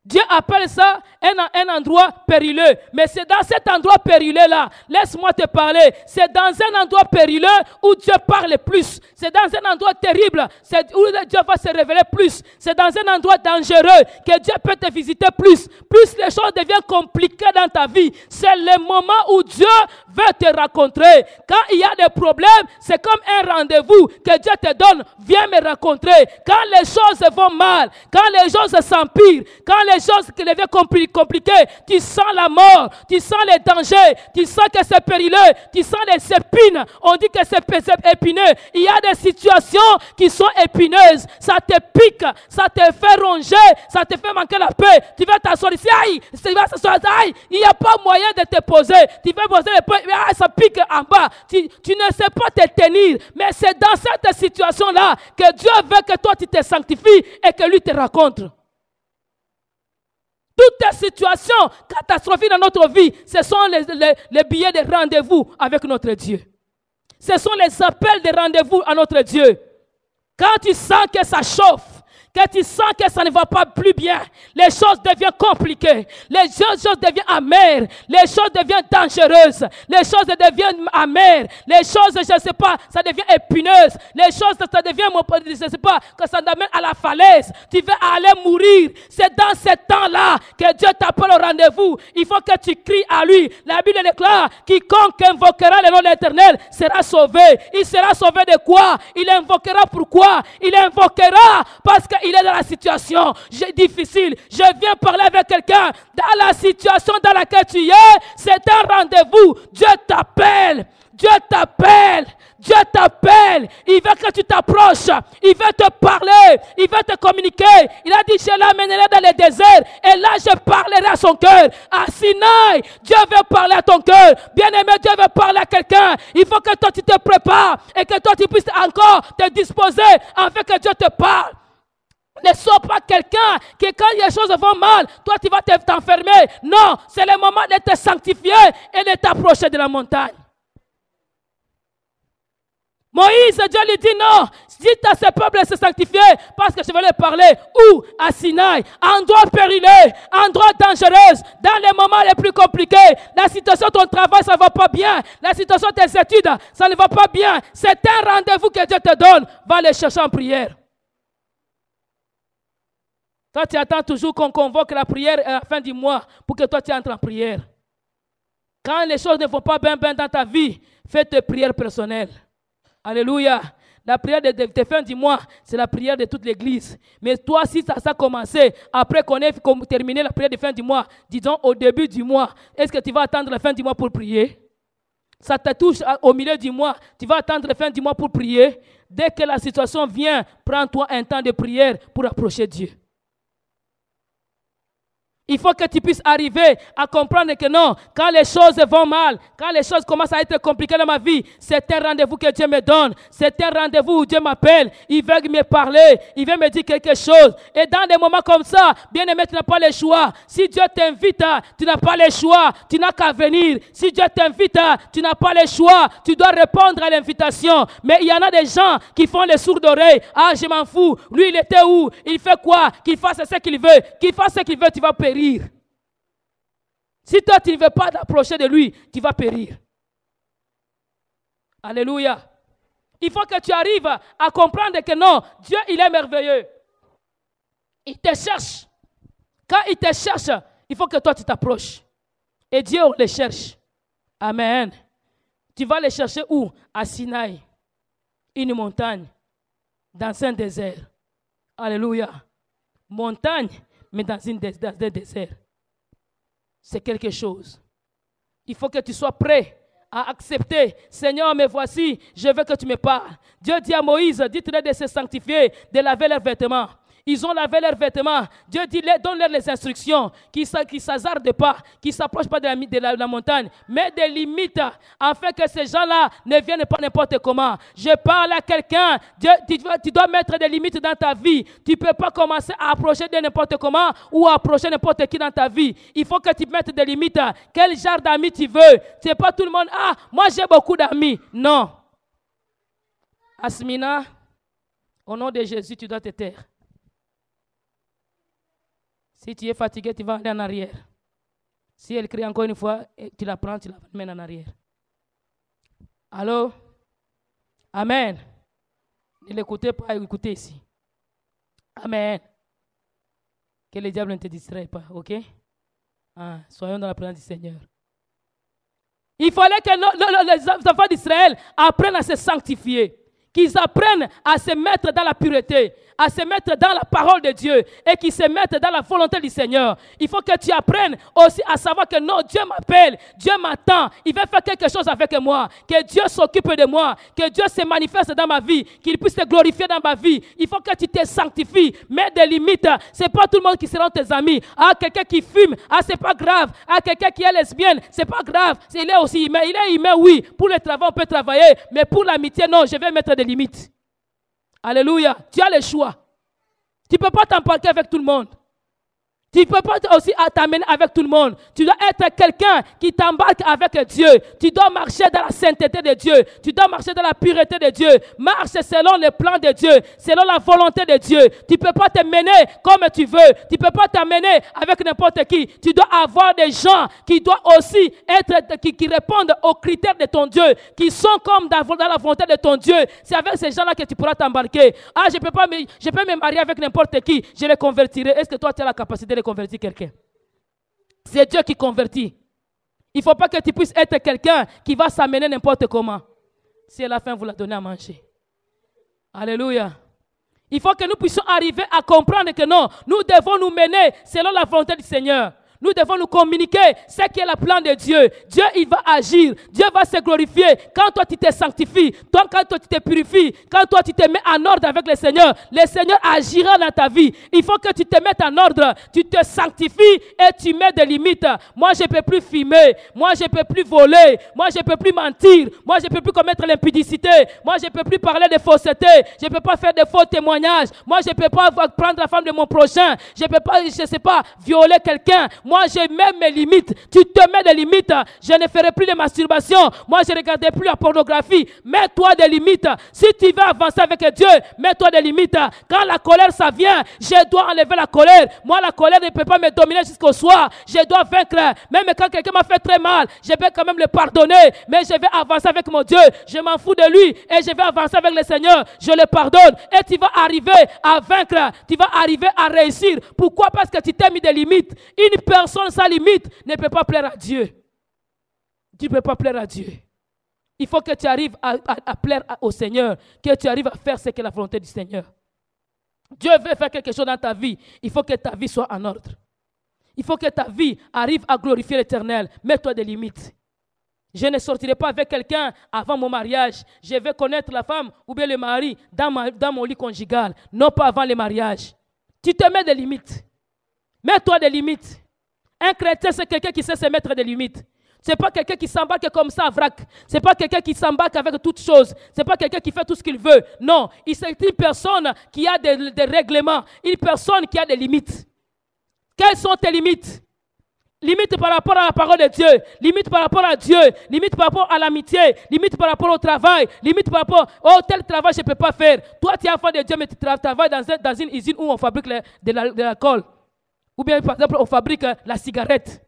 Dieu appelle ça un endroit périlleux. Mais c'est dans cet endroit périlleux-là, laisse-moi te parler, c'est dans un endroit périlleux où Dieu parle plus. C'est dans un endroit terrible où Dieu va se révéler plus. C'est dans un endroit dangereux que Dieu peut te visiter plus. Plus les choses deviennent compliquées dans ta vie, c'est le moment où Dieu veut te rencontrer. Quand il y a des problèmes, c'est comme un rendez-vous que Dieu te donne. Viens me rencontrer. Quand les choses vont mal, quand les choses s'empirent, quand les choses qui deviennent compliquées, tu sens la mort, tu sens les dangers, tu sens que c'est périlleux, tu sens les épines. On dit que c'est épineux. Il y a des situations qui sont épineuses. Ça te pique, ça te fait ronger, ça te fait manquer la paix. Tu vas t'asseoir ici, aïe, il n'y a pas moyen de te poser. Tu vas poser les pieds, ça pique en bas. Tu ne sais pas te tenir. Mais c'est dans cette situation-là que Dieu veut que toi tu te sanctifies et que lui te rencontre. Toutes les situations catastrophiques dans notre vie, ce sont les billets de rendez-vous avec notre Dieu. Ce sont les appels de rendez-vous à notre Dieu. Quand tu sens que ça chauffe, que tu sens que ça ne va pas plus bien, les choses deviennent compliquées, les choses deviennent amères, les choses deviennent dangereuses, les choses deviennent amères, les choses, je ne sais pas, ça devient épineuse, les choses, ça devient, je ne sais pas, que ça t'amène à la falaise, tu vas aller mourir. C'est dans ce temps-là que Dieu t'appelle au rendez-vous. Il faut que tu cries à lui. La Bible déclare, quiconque invoquera le nom de l'Éternel sera sauvé. Il sera sauvé de quoi? Il invoquera pourquoi? Il invoquera parce qu'il est dans la situation difficile. Je viens parler avec quelqu'un dans la situation dans laquelle tu es. C'est un rendez-vous. Dieu t'appelle. Dieu t'appelle. Dieu t'appelle. Il veut que tu t'approches. Il veut te parler. Il veut te communiquer. Il a dit, je l'amènerai dans le désert. Et là, je parlerai à son cœur. À Sinaï, Dieu veut parler à ton cœur. Bien-aimé, Dieu veut parler à quelqu'un. Il faut que toi, tu te prépares. Et que toi, tu puisses encore te disposer afin que Dieu te parle. Ne sois pas quelqu'un qui, quand les choses vont mal, toi, tu vas t'enfermer. Non, c'est le moment de te sanctifier et de t'approcher de la montagne. Moïse, Dieu lui dit non, dites à ce peuple de se sanctifier parce que je vais leur parler. Où? À Sinaï, endroit périlleux, endroit dangereux, dans les moments les plus compliqués. La situation de ton travail, ça ne va pas bien. La situation de tes études, ça ne va pas bien. C'est un rendez-vous que Dieu te donne. Va les chercher en prière. Toi, tu attends toujours qu'on convoque la prière à la fin du mois pour que toi, tu entres en prière. Quand les choses ne vont pas bien dans ta vie, fais tes prières personnelles. Alléluia. La prière de fin du mois, c'est la prière de toute l'église. Mais toi, si ça a commencé, après qu'on ait terminé la prière de fin du mois, disons au début du mois, est-ce que tu vas attendre la fin du mois pour prier? Ça te touche au milieu du mois, tu vas attendre la fin du mois pour prier? Dès que la situation vient, prends-toi un temps de prière pour approcher Dieu. Il faut que tu puisses arriver à comprendre que non, quand les choses vont mal, quand les choses commencent à être compliquées dans ma vie, c'est un rendez-vous que Dieu me donne. C'est un rendez-vous où Dieu m'appelle. Il veut me parler. Il veut me dire quelque chose. Et dans des moments comme ça, bien aimé, tu n'as pas le choix. Si Dieu t'invite, tu n'as pas le choix. Tu n'as qu'à venir. Si Dieu t'invite, tu n'as pas le choix. Tu dois répondre à l'invitation. Mais il y en a des gens qui font les sourds d'oreilles. Ah, je m'en fous. Lui, il était où? Il fait quoi? Qu'il fasse ce qu'il veut. Qu'il fasse ce qu'il veut, tu vas périr. Si toi tu ne veux pas t'approcher de lui, tu vas périr. Alléluia. Il faut que tu arrives à comprendre que non, Dieu il est merveilleux. Il te cherche. Quand il te cherche, il faut que toi tu t'approches. Et Dieu le cherche. Amen. Tu vas le chercher où? À Sinaï. Une montagne. Dans un désert. Alléluia. Montagne, mais dans un désert. C'est quelque chose. Il faut que tu sois prêt à accepter. Seigneur, me voici, je veux que tu me parles. Dieu dit à Moïse, dites-leur de se sanctifier, de laver leurs vêtements. Ils ont lavé leurs vêtements. Dieu dit, donne-leur les instructions, qu'ils ne s'hasardent pas, qu'ils ne s'approchent pas de la montagne. Mets des limites afin que ces gens-là ne viennent pas n'importe comment. Je parle à quelqu'un. Tu dois mettre des limites dans ta vie. Tu ne peux pas commencer à approcher de n'importe comment ou à approcher n'importe qui dans ta vie. Il faut que tu mettes des limites. Quel genre d'amis tu veux? Ce n'est pas tout le monde. Ah, moi j'ai beaucoup d'amis. Non. Asmina, au nom de Jésus, tu dois te taire. Si tu es fatigué, tu vas aller en arrière. Si elle crie encore une fois, tu la prends, tu la mènes en arrière. Allô? Amen. Ne l'écoutez pas, écoutez ici. Amen. Que le diable ne te distrait pas, ok? Soyons dans la présence du Seigneur. Il fallait que les enfants d'Israël apprennent à se sanctifier. Qu'ils apprennent à se mettre dans la pureté, à se mettre dans la parole de Dieu et qu'ils se mettent dans la volonté du Seigneur. Il faut que tu apprennes aussi à savoir que non, Dieu m'appelle, Dieu m'attend, il veut faire quelque chose avec moi, que Dieu s'occupe de moi, que Dieu se manifeste dans ma vie, qu'il puisse se glorifier dans ma vie. Il faut que tu te sanctifies, mets des limites. Ce n'est pas tout le monde qui sera tes amis. Quelqu'un qui fume, c'est pas grave. Quelqu'un qui est lesbienne, c'est pas grave. Il est aussi humain, oui. Pour le travail, on peut travailler, mais pour l'amitié, non, je vais mettre des limites. Alléluia. Tu as le choix. Tu ne peux pas t'embarquer avec tout le monde. Tu ne peux pas aussi t'amener avec tout le monde. Tu dois être quelqu'un qui t'embarque avec Dieu. Tu dois marcher dans la sainteté de Dieu. Tu dois marcher dans la pureté de Dieu. Marche selon le plan de Dieu, selon la volonté de Dieu. Tu ne peux pas te mener comme tu veux. Tu ne peux pas t'amener avec n'importe qui. Tu dois avoir des gens qui doivent aussi être, qui répondent aux critères de ton Dieu, qui sont comme dans la volonté de ton Dieu. C'est avec ces gens-là que tu pourras t'embarquer. Je peux me marier avec n'importe qui. Je les convertirai. Est-ce que toi, tu as la capacité de convertir quelqu'un? C'est Dieu qui convertit. Il ne faut pas que tu puisses être quelqu'un qui va s'amener n'importe comment. Si à la fin vous la donnez à manger. Alléluia. Il faut que nous puissions arriver à comprendre que non, nous devons nous mener selon la volonté du Seigneur. Nous devons nous communiquer ce qui est le plan de Dieu. Dieu, il va agir. Dieu va se glorifier. Quand toi, tu te sanctifies, quand toi, tu te purifies, quand toi, tu te mets en ordre avec le Seigneur agira dans ta vie. Il faut que tu te mettes en ordre. Tu te sanctifies et tu mets des limites. Moi, je ne peux plus fumer. Moi, je ne peux plus voler. Moi, je ne peux plus mentir. Moi, je ne peux plus commettre l'impudicité. Moi, je ne peux plus parler de fausseté. Je ne peux pas faire de faux témoignages. Moi, je ne peux pas prendre la femme de mon prochain. Je ne peux pas, je ne sais pas, violer quelqu'un. Moi, je mets mes limites. Tu te mets des limites. Je ne ferai plus de masturbation. Moi, je ne regarderai plus la pornographie. Mets-toi des limites. Si tu veux avancer avec Dieu, mets-toi des limites. Quand la colère, ça vient, je dois enlever la colère. Moi, la colère ne peut pas me dominer jusqu'au soir. Je dois vaincre. Même quand quelqu'un m'a fait très mal, je vais quand même le pardonner. Mais je vais avancer avec mon Dieu. Je m'en fous de lui et je vais avancer avec le Seigneur. Je le pardonne et tu vas arriver à vaincre. Tu vas arriver à réussir. Pourquoi? Parce que tu t'es mis des limites. Une personne sans limite ne peut pas plaire à Dieu. Tu ne peux pas plaire à Dieu. Il faut que tu arrives à plaire au Seigneur, que tu arrives à faire ce qu'est la volonté du Seigneur. Dieu veut faire quelque chose dans ta vie. Il faut que ta vie soit en ordre. Il faut que ta vie arrive à glorifier l'Éternel. Mets-toi des limites. Je ne sortirai pas avec quelqu'un avant mon mariage. Je vais connaître la femme ou bien le mari dans mon lit conjugal. Non pas avant le mariage. Tu te mets des limites. Mets-toi des limites. Un chrétien, c'est quelqu'un qui sait se mettre des limites. Ce n'est pas quelqu'un qui s'embarque comme ça à vrac. Ce n'est pas quelqu'un qui s'embarque avec toutes choses. Ce n'est pas quelqu'un qui fait tout ce qu'il veut. Non, c'est une personne qui a des règlements. Une personne qui a des limites. Quelles sont tes limites? Limites par rapport à la parole de Dieu. Limites par rapport à Dieu. Limites par rapport à l'amitié. Limites par rapport au travail. Limites par rapport tel travail je ne peux pas faire. Toi, tu es enfant de Dieu, mais tu travailles dans une usine où on fabrique de l'alcool. Ou bien, par exemple, on fabrique la cigarette.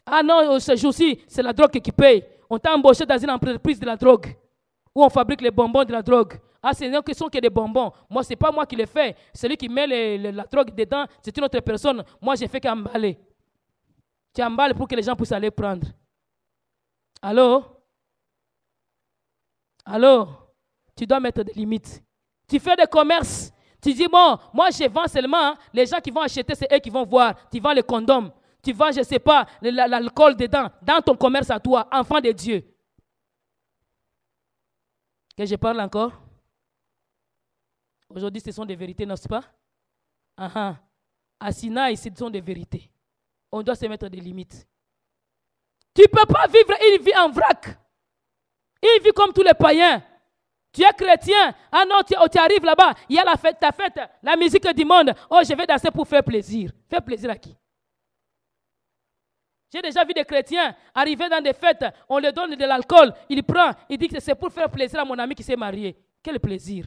Ah non, ce jour-ci, c'est la drogue qui paye. On t'a embauché dans une entreprise de la drogue, où on fabrique les bonbons de la drogue. Ah, ce ne sont que des bonbons. Moi, ce n'est pas moi qui les fais. Celui qui met la drogue dedans, c'est une autre personne. Moi, je fais qu'emballer. Tu emballes pour que les gens puissent aller prendre. Allô? Allô? Tu dois mettre des limites. Tu fais des commerces. Tu dis, bon, moi, je vends seulement. Les gens qui vont acheter, c'est eux qui vont voir. Tu vends les condoms. Tu vends, je ne sais pas, l'alcool dedans. Dans ton commerce à toi, enfant de Dieu. Que je parle encore? Aujourd'hui, ce sont des vérités, n'est-ce pas? À Sinaï, ce sont des vérités. On doit se mettre des limites. Tu ne peux pas vivre une vie en vrac. Une vie comme tous les païens. Tu es chrétien. Ah non, tu arrives là-bas. Il y a la fête, ta fête, la musique du monde. Oh, je vais danser pour faire plaisir. Faire plaisir à qui? J'ai déjà vu des chrétiens arriver dans des fêtes. On leur donne de l'alcool. Il prend. Il dit que c'est pour faire plaisir à mon ami qui s'est marié. Quel plaisir.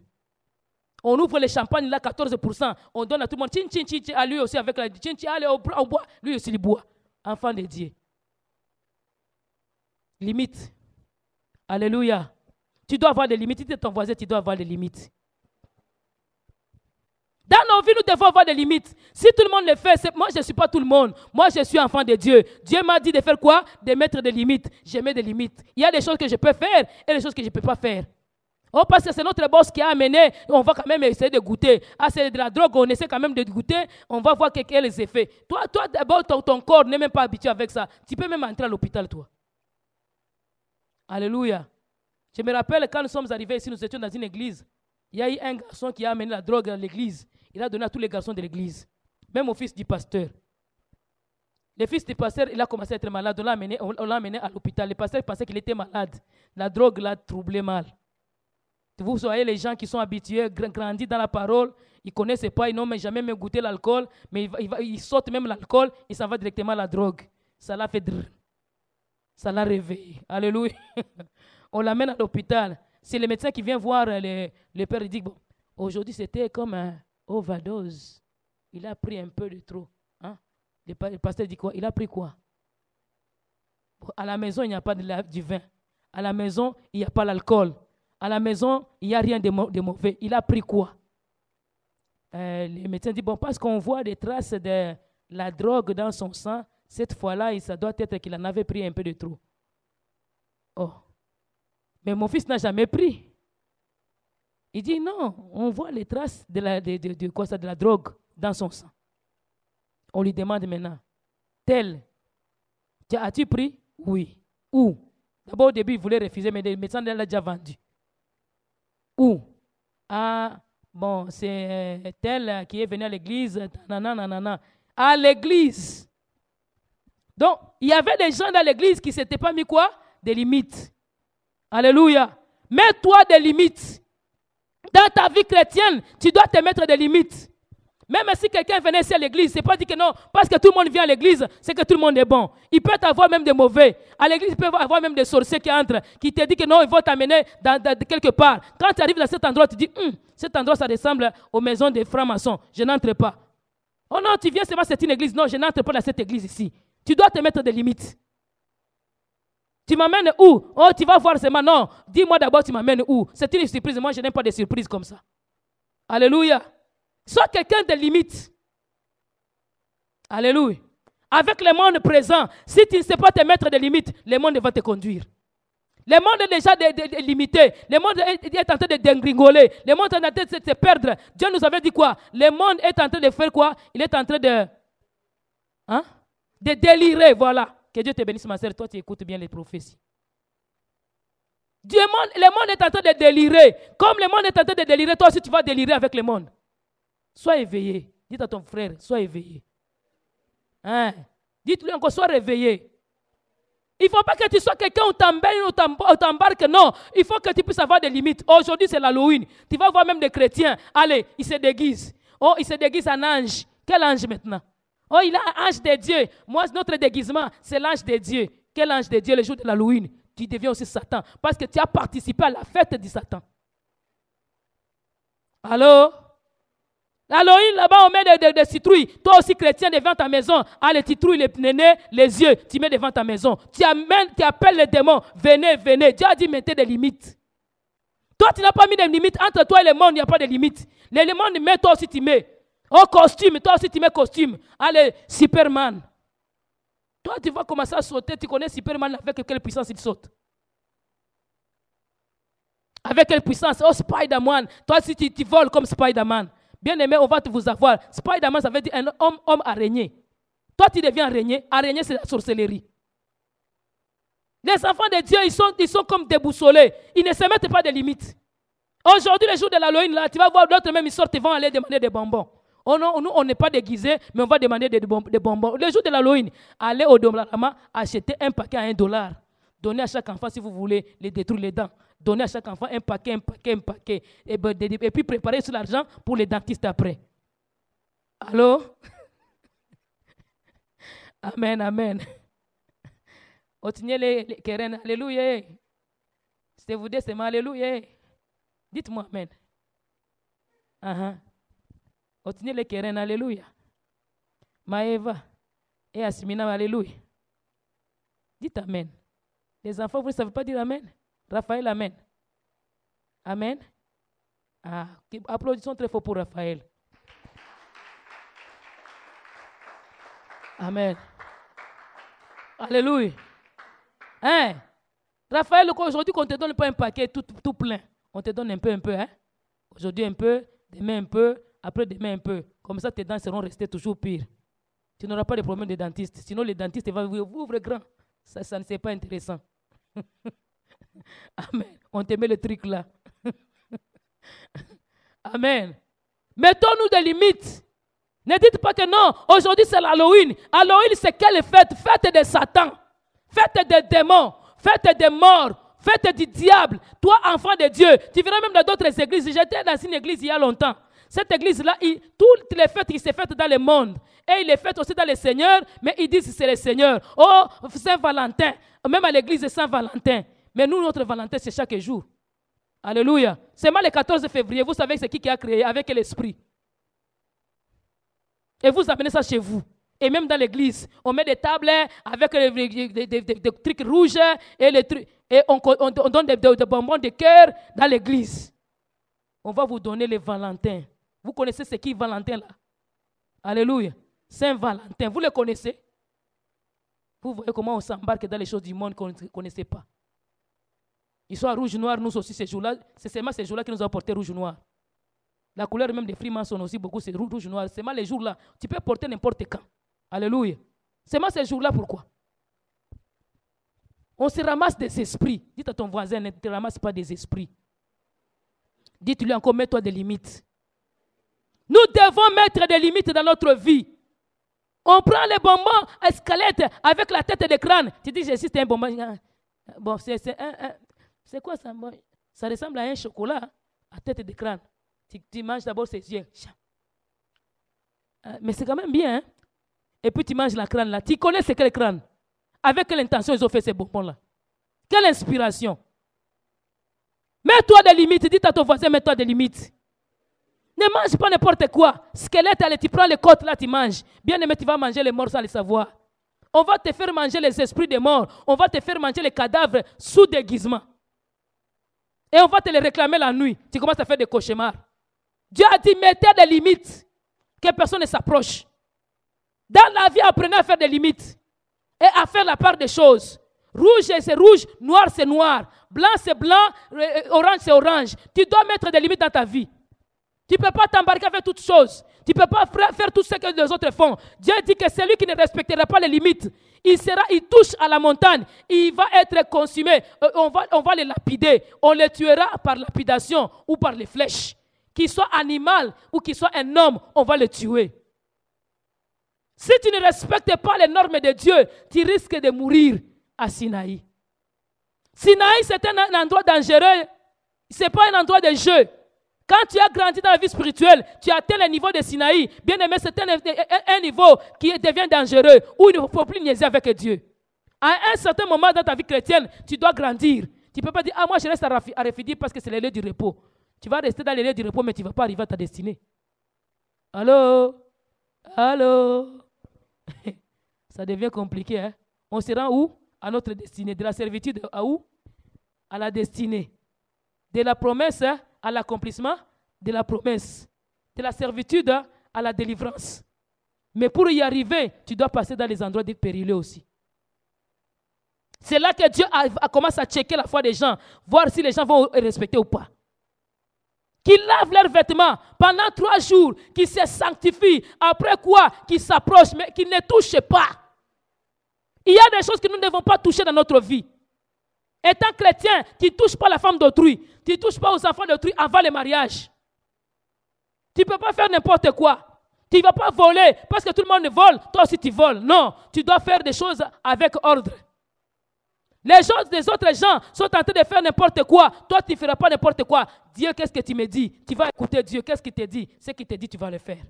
On ouvre le champagne là, 14%. On donne à tout le monde. Tchin, tchin, tchin, à lui aussi avec la tchin, tchin, allez, on boit. Lui aussi, il boit. Enfant de Dieu. Limite. Alléluia. Tu dois avoir des limites. Si tu es ton voisin, tu dois avoir des limites. Dans nos vies, nous devons avoir des limites. Si tout le monde le fait, moi je ne suis pas tout le monde. Moi je suis enfant de Dieu. Dieu m'a dit de faire quoi? De mettre des limites. Je mets des limites. Il y a des choses que je peux faire et des choses que je ne peux pas faire. Oh, parce que c'est notre boss qui a amené, on va quand même essayer de goûter. Ah, c'est de la drogue, on essaie quand même de goûter, on va voir quels les effets. Toi d'abord, ton corps n'est même pas habitué avec ça. Tu peux même entrer à l'hôpital, toi. Alléluia. Je me rappelle quand nous sommes arrivés ici, nous étions dans une église. Il y a eu un garçon qui a amené la drogue à l'église. Il a donné à tous les garçons de l'église. Même au fils du pasteur. Le fils du pasteur, il a commencé à être malade. On l'a amené à l'hôpital. Le pasteur pensait qu'il était malade. La drogue l'a troublé mal. Vous voyez les gens qui sont habitués, grandis dans la parole, ils ne connaissent pas, ils n'ont jamais même goûté l'alcool, mais ils sautent même l'alcool, ils s'en vont directement à la drogue. Ça l'a fait drrr. Ça l'a réveillé. Alléluia. On l'amène à l'hôpital. C'est le médecin qui vient voir le père, il dit, bon, aujourd'hui c'était comme un overdose. Il a pris un peu de trop. Hein? Le pasteur dit quoi? Il a pris quoi? Bon, à la maison, il n'y a pas du vin. À la maison, il n'y a pas l'alcool. À la maison, il n'y a rien de mauvais. Il a pris quoi? Le médecin dit, bon, parce qu'on voit des traces de la drogue dans son sang, cette fois-là, ça doit être qu'il en avait pris un peu de trop. Oh. Mais mon fils n'a jamais pris. Il dit, non, on voit les traces de la drogue dans son sang. On lui demande maintenant, tel, as-tu pris? Oui. Où? D'abord, au début, il voulait refuser, mais le médecin l'a déjà vendu. Où? Ah, bon, c'est tel qui est venu à l'église. Nanana. À l'église. Donc, il y avait des gens dans l'église qui ne s'étaient pas mis quoi? Des limites. Alléluia. Mets-toi des limites. Dans ta vie chrétienne, tu dois te mettre des limites. Même si quelqu'un venait ici à l'église, ce n'est pas dit que non, parce que tout le monde vient à l'église, c'est que tout le monde est bon. Il peut avoir même des mauvais. À l'église, il peut avoir même des sorciers qui entrent, qui te disent que non, ils vont t'amener dans quelque part. Quand tu arrives dans cet endroit, tu dis, cet endroit, ça ressemble aux maisons des francs-maçons. Je n'entre pas. Oh non, tu viens seulement, c'est une église. Non, je n'entre pas dans cette église ici. Tu dois te mettre des limites. Tu m'amènes où? Oh, tu vas voir seulement. Non, dis-moi d'abord, tu m'amènes où? C'est une surprise. Moi, je n'aime pas des surprises comme ça. Alléluia. Sois quelqu'un de limite. Alléluia. Avec le monde présent, si tu ne sais pas te mettre des limites, le monde va te conduire. Le monde est déjà limité. Le monde est en train de dégringoler. Le monde est en train de se perdre. Dieu nous avait dit quoi? Le monde est en train de faire quoi? Il est en train de délirer, voilà. Que Dieu te bénisse, ma sœur. Toi, tu écoutes bien les prophéties. Le monde est en train de délirer. Comme le monde est en train de délirer, toi aussi, tu vas délirer avec le monde. Sois éveillé. Dites à ton frère, sois éveillé. Hein? Dites-lui encore, sois réveillé. Il ne faut pas que tu sois quelqu'un où t'embarques. Non, il faut que tu puisses avoir des limites. Aujourd'hui, c'est l'Halloween. Tu vas voir même des chrétiens. Allez, ils se déguisent. Oh, ils se déguisent en ange. Quel ange maintenant? Oh, il a un ange de Dieu. Moi, notre déguisement, c'est l'ange de Dieu. Quel ange de Dieu le jour de l'Halloween? Tu deviens aussi Satan. Parce que tu as participé à la fête du Satan. Allô? L'Halloween, là-bas, on met des citrouilles. Toi aussi, chrétien, devant ta maison. Allez, citrouilles, les nénés, les yeux. Tu mets devant ta maison. Tu appelles les démons. Venez, venez. Dieu a dit, mettez des limites. Toi, tu n'as pas mis de limites. Entre toi et le monde, il n'y a pas de limites. Les mondes, mets, toi aussi, tu mets. Oh, costume, toi aussi tu mets costume. Allez, Superman. Toi, tu vas commencer à sauter. Tu connais Superman avec quelle puissance il saute? Avec quelle puissance? Oh, Spider-Man. Toi, si tu voles comme Spider-Man. Bien aimé, on va vous avoir. Spider-Man, ça veut dire un homme araignée. Toi, tu deviens araignée. Araignée, c'est la sorcellerie. Les enfants de Dieu, ils sont comme déboussolés. Ils ne se mettent pas de limites. Aujourd'hui, le jour de l'Halloween, là, tu vas voir d'autres même, ils sortent, ils vont aller demander des bonbons. Oh non, nous, on n'est pas déguisés, mais on va demander des bonbons. Le jour de l'Halloween, allez au Dollarama, achetez un paquet à $1. Donnez à chaque enfant, si vous voulez, les détruire les dents. Donnez à chaque enfant un paquet. Et puis préparez sur l'argent pour les dentistes après. Allô? Amen, amen. Otignez les keren, alléluia. C'est vous dire, c'est alléluia. Dites-moi amen. Otignez les keren, alléluia. Maëva et Asmina, alléluia. Dites amen. Les enfants, vous ne savez pas dire amen? Raphaël, amen. Amen. Applaudissons très fort pour Raphaël. Amen. Alléluia. Raphaël, aujourd'hui, on ne te donne pas un paquet tout plein. On te donne un peu. Aujourd'hui un peu, demain un peu, après demain un peu. Comme ça, tes dents seront restées toujours pires. Tu n'auras pas de problème de dentiste. Sinon, les dentistes vont ouvrir grand. Ça ne c'est pas intéressant. Amen. On te met le truc là. Amen. Mettons-nous des limites. Ne dites pas que non, aujourd'hui c'est l'Halloween. Halloween, c'est quelle fête? Fête de Satan. Fête des démons. Fête des morts. Fête du diable. Toi, enfant de Dieu, tu verras même dans d'autres églises. J'étais dans une église il y a longtemps. Cette église-là, toutes les fêtes qui se fêtent dans le monde, et ils les fêtent aussi dans le Seigneur, mais ils disent que c'est le Seigneur. Oh, Saint-Valentin, même à l'église de Saint-Valentin. Mais nous, notre Valentin, c'est chaque jour. Alléluia. C'est le 14 février, vous savez c'est qui a créé avec l'esprit. Et vous amenez ça chez vous. Et même dans l'église, on met des tables avec des trucs rouges et on donne des bonbons de cœur dans l'église. On va vous donner les Valentins. Vous connaissez ce qui est Valentin là? Alléluia. Saint-Valentin, vous le connaissez? Vous voyez comment on s'embarque dans les choses du monde qu'on ne connaissait pas. Ils sont à rouge-noir, nous aussi ces jours-là. C'est seulement ces jours-là qui nous ont porté rouge-noir. La couleur même des Freemasons aussi beaucoup, c'est rouge-noir. C'est seulement les jours-là. Tu peux porter n'importe quand. Alléluia. C'est seulement ces jours-là, pourquoi? On se ramasse des esprits. Dites à ton voisin, ne te ramasse pas des esprits. Dites-lui encore, mets-toi des limites. Nous devons mettre des limites dans notre vie. On prend les bonbons à squelette avec la tête de crâne. Tu dis, Jésus, c'est un bonbon. Bon, c'est quoi ça? Ça ressemble à un chocolat à tête de crâne. Tu manges d'abord ses yeux. Mais c'est quand même bien. Hein? Et puis tu manges la crâne là. Tu connais c'est quel crâne? Avec quelle intention ils ont fait ces bonbons là? Quelle inspiration? Mets-toi des limites. Dis à ton voisin, mets-toi des limites. Ne mange pas n'importe quoi. Squelette, allez, tu prends les côtes là, tu manges. Bien aimé, tu vas manger les morts sans le savoir. On va te faire manger les esprits des morts. On va te faire manger les cadavres sous déguisement. Et on va te les réclamer la nuit. Tu commences à faire des cauchemars. Dieu a dit, mettez des limites. Que personne ne s'approche. Dans la vie, apprenez à faire des limites. Et à faire la part des choses. Rouge, c'est rouge. Noir, c'est noir. Blanc, c'est blanc. Orange, c'est orange. Tu dois mettre des limites dans ta vie. Tu ne peux pas t'embarquer avec toutes choses. Tu ne peux pas faire tout ce que les autres font. Dieu dit que celui qui ne respectera pas les limites, il touche à la montagne. Il va être consumé. On va les lapider. On les tuera par lapidation ou par les flèches. Qu'il soit animal ou qu'il soit un homme, on va le tuer. Si tu ne respectes pas les normes de Dieu, tu risques de mourir à Sinaï. Sinaï, c'est un endroit dangereux. Ce n'est pas un endroit de jeu. Quand tu as grandi dans la vie spirituelle, tu atteins le niveau de Sinaï. Bien aimé, c'est un niveau qui devient dangereux, où il ne faut plus niaiser avec Dieu. À un certain moment dans ta vie chrétienne, tu dois grandir. Tu ne peux pas dire, moi je reste à Refidim parce que c'est le lieu du repos. Tu vas rester dans le lieu du repos, mais tu ne vas pas arriver à ta destinée. Allô? Allô? Ça devient compliqué. Hein? On se rend où? À notre destinée. De la servitude à où? À la destinée. De la promesse à l'accomplissement de la promesse. De la servitude à la délivrance. Mais pour y arriver, tu dois passer dans les endroits périlleux aussi. C'est là que Dieu commence à checker la foi des gens, voir si les gens vont respecter ou pas. Qu'ils lavent leurs vêtements pendant 3 jours, qu'ils se sanctifient, après quoi, qu'ils s'approchent, mais qu'ils ne touchent pas. Il y a des choses que nous ne devons pas toucher dans notre vie. Étant chrétien, tu ne touches pas la femme d'autrui. Tu ne touches pas aux enfants d'autrui avant le mariage. Tu ne peux pas faire n'importe quoi. Tu ne vas pas voler parce que tout le monde vole. Toi aussi tu voles. Non, tu dois faire des choses avec ordre. Les choses des autres gens sont en train de faire n'importe quoi. Toi, tu ne feras pas n'importe quoi. Dieu, qu'est-ce que tu me dis? Tu vas écouter Dieu. Qu'est-ce qu'il te dit? Ce qu'il te dit, tu vas le faire.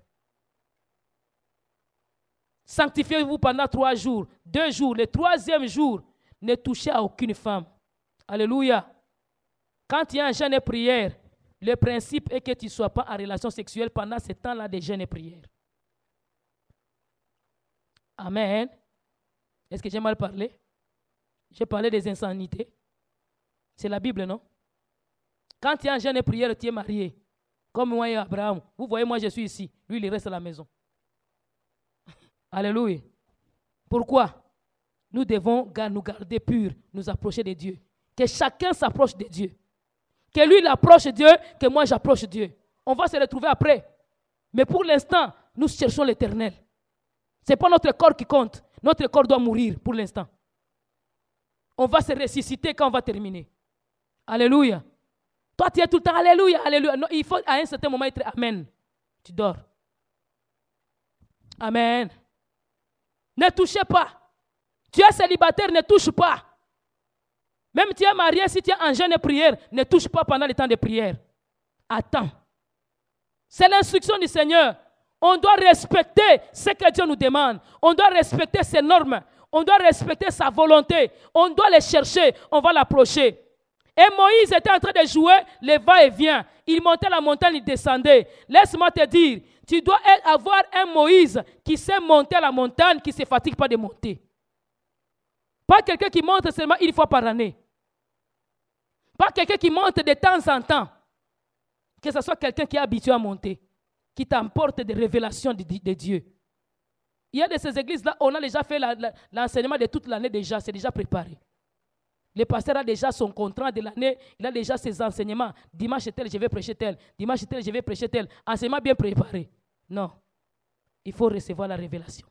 Sanctifiez-vous pendant 3 jours, 2 jours. Le 3e jour, ne touchez à aucune femme. Alléluia. Quand il y a un jeûne et prière, le principe est que tu ne sois pas en relation sexuelle pendant ce temps-là de jeûne et prière. Amen. Est-ce que j'ai mal parlé? J'ai parlé des insanités. C'est la Bible, non? Quand il y a un jeûne et prière, tu es marié. Comme moi et Abraham. Vous voyez, moi je suis ici. Lui, il reste à la maison. Alléluia. Pourquoi? Nous devons nous garder purs, nous approcher de Dieu. Que chacun s'approche de Dieu. Que lui, il approche Dieu, que moi, j'approche Dieu. On va se retrouver après. Mais pour l'instant, nous cherchons l'Éternel. Ce n'est pas notre corps qui compte. Notre corps doit mourir pour l'instant. On va se ressusciter quand on va terminer. Alléluia. Toi, tu es tout le temps Alléluia, Alléluia. Non, il faut à un certain moment être Amen. Tu dors. Amen. Ne touchez pas. Tu es célibataire, ne touche pas. Même tu es marié, si tu es en jeûne et prière, ne touche pas pendant le temps de prière. Attends. C'est l'instruction du Seigneur. On doit respecter ce que Dieu nous demande. On doit respecter ses normes. On doit respecter sa volonté. On doit le chercher. On va l'approcher. Et Moïse était en train de jouer le va-et-vient. Il montait la montagne, il descendait. Laisse-moi te dire, tu dois avoir un Moïse qui sait monter la montagne, qui ne se fatigue pas de monter. Pas quelqu'un qui monte seulement 1 fois par année. Pas quelqu'un qui monte de temps en temps. Que ce soit quelqu'un qui est habitué à monter, qui t'emporte des révélations de Dieu. Il y a de ces églises-là, on a déjà fait l'enseignement de toute l'année déjà, c'est déjà préparé. Le pasteur a déjà son contrat de l'année, il a déjà ses enseignements. Dimanche tel, je vais prêcher tel. Dimanche tel, je vais prêcher tel. Enseignement bien préparé. Non. Il faut recevoir la révélation.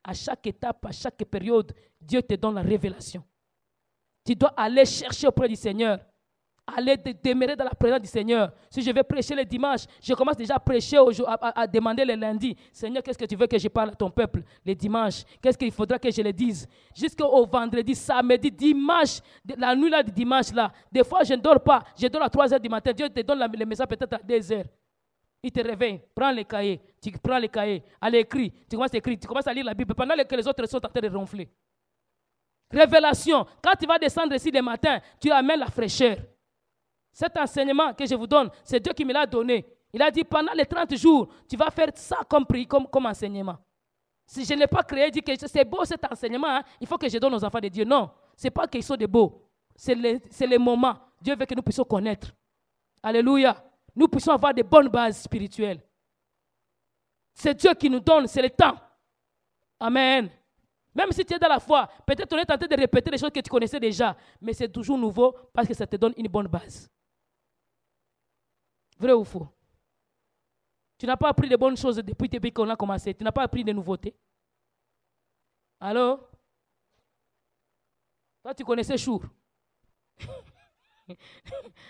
À chaque étape, à chaque période, Dieu te donne la révélation. Tu dois aller chercher auprès du Seigneur. Aller demeurer dans la présence du Seigneur. Si je vais prêcher le dimanche, je commence déjà à prêcher, à demander le lundi. Seigneur, qu'est-ce que tu veux que je parle à ton peuple le dimanche? Qu'est-ce qu'il faudra que je le dise? Jusqu'au vendredi, samedi, dimanche, la nuit là du dimanche là. Des fois, je ne dors pas. Je dors à 3h du matin. Dieu te donne le message peut-être à 2h. Il te réveille, prends les cahiers. Tu prends les cahiers, allez écrire. Tu commences à écrire, tu commences à lire la Bible pendant que les autres sont en train de ronfler. Révélation. Quand tu vas descendre ici le matin, tu amènes la fraîcheur. Cet enseignement que je vous donne, c'est Dieu qui me l'a donné. Il a dit, pendant les 30 jours, tu vas faire ça comme enseignement. Si je n'ai pas créé, il dit que c'est beau cet enseignement, hein, il faut que je donne aux enfants de Dieu. Non, ce n'est pas qu'ils sont des beaux. C'est le moment. Dieu veut que nous puissions connaître. Alléluia. Nous puissions avoir de bonnes bases spirituelles. C'est Dieu qui nous donne, c'est le temps. Amen. Même si tu es dans la foi, peut-être on est tenté de répéter les choses que tu connaissais déjà, mais c'est toujours nouveau parce que ça te donne une bonne base. Vrai ou faux? Tu n'as pas appris de bonnes choses depuis qu'on a commencé. Tu n'as pas appris de nouveautés. Allô? Toi, tu connaissais Chour.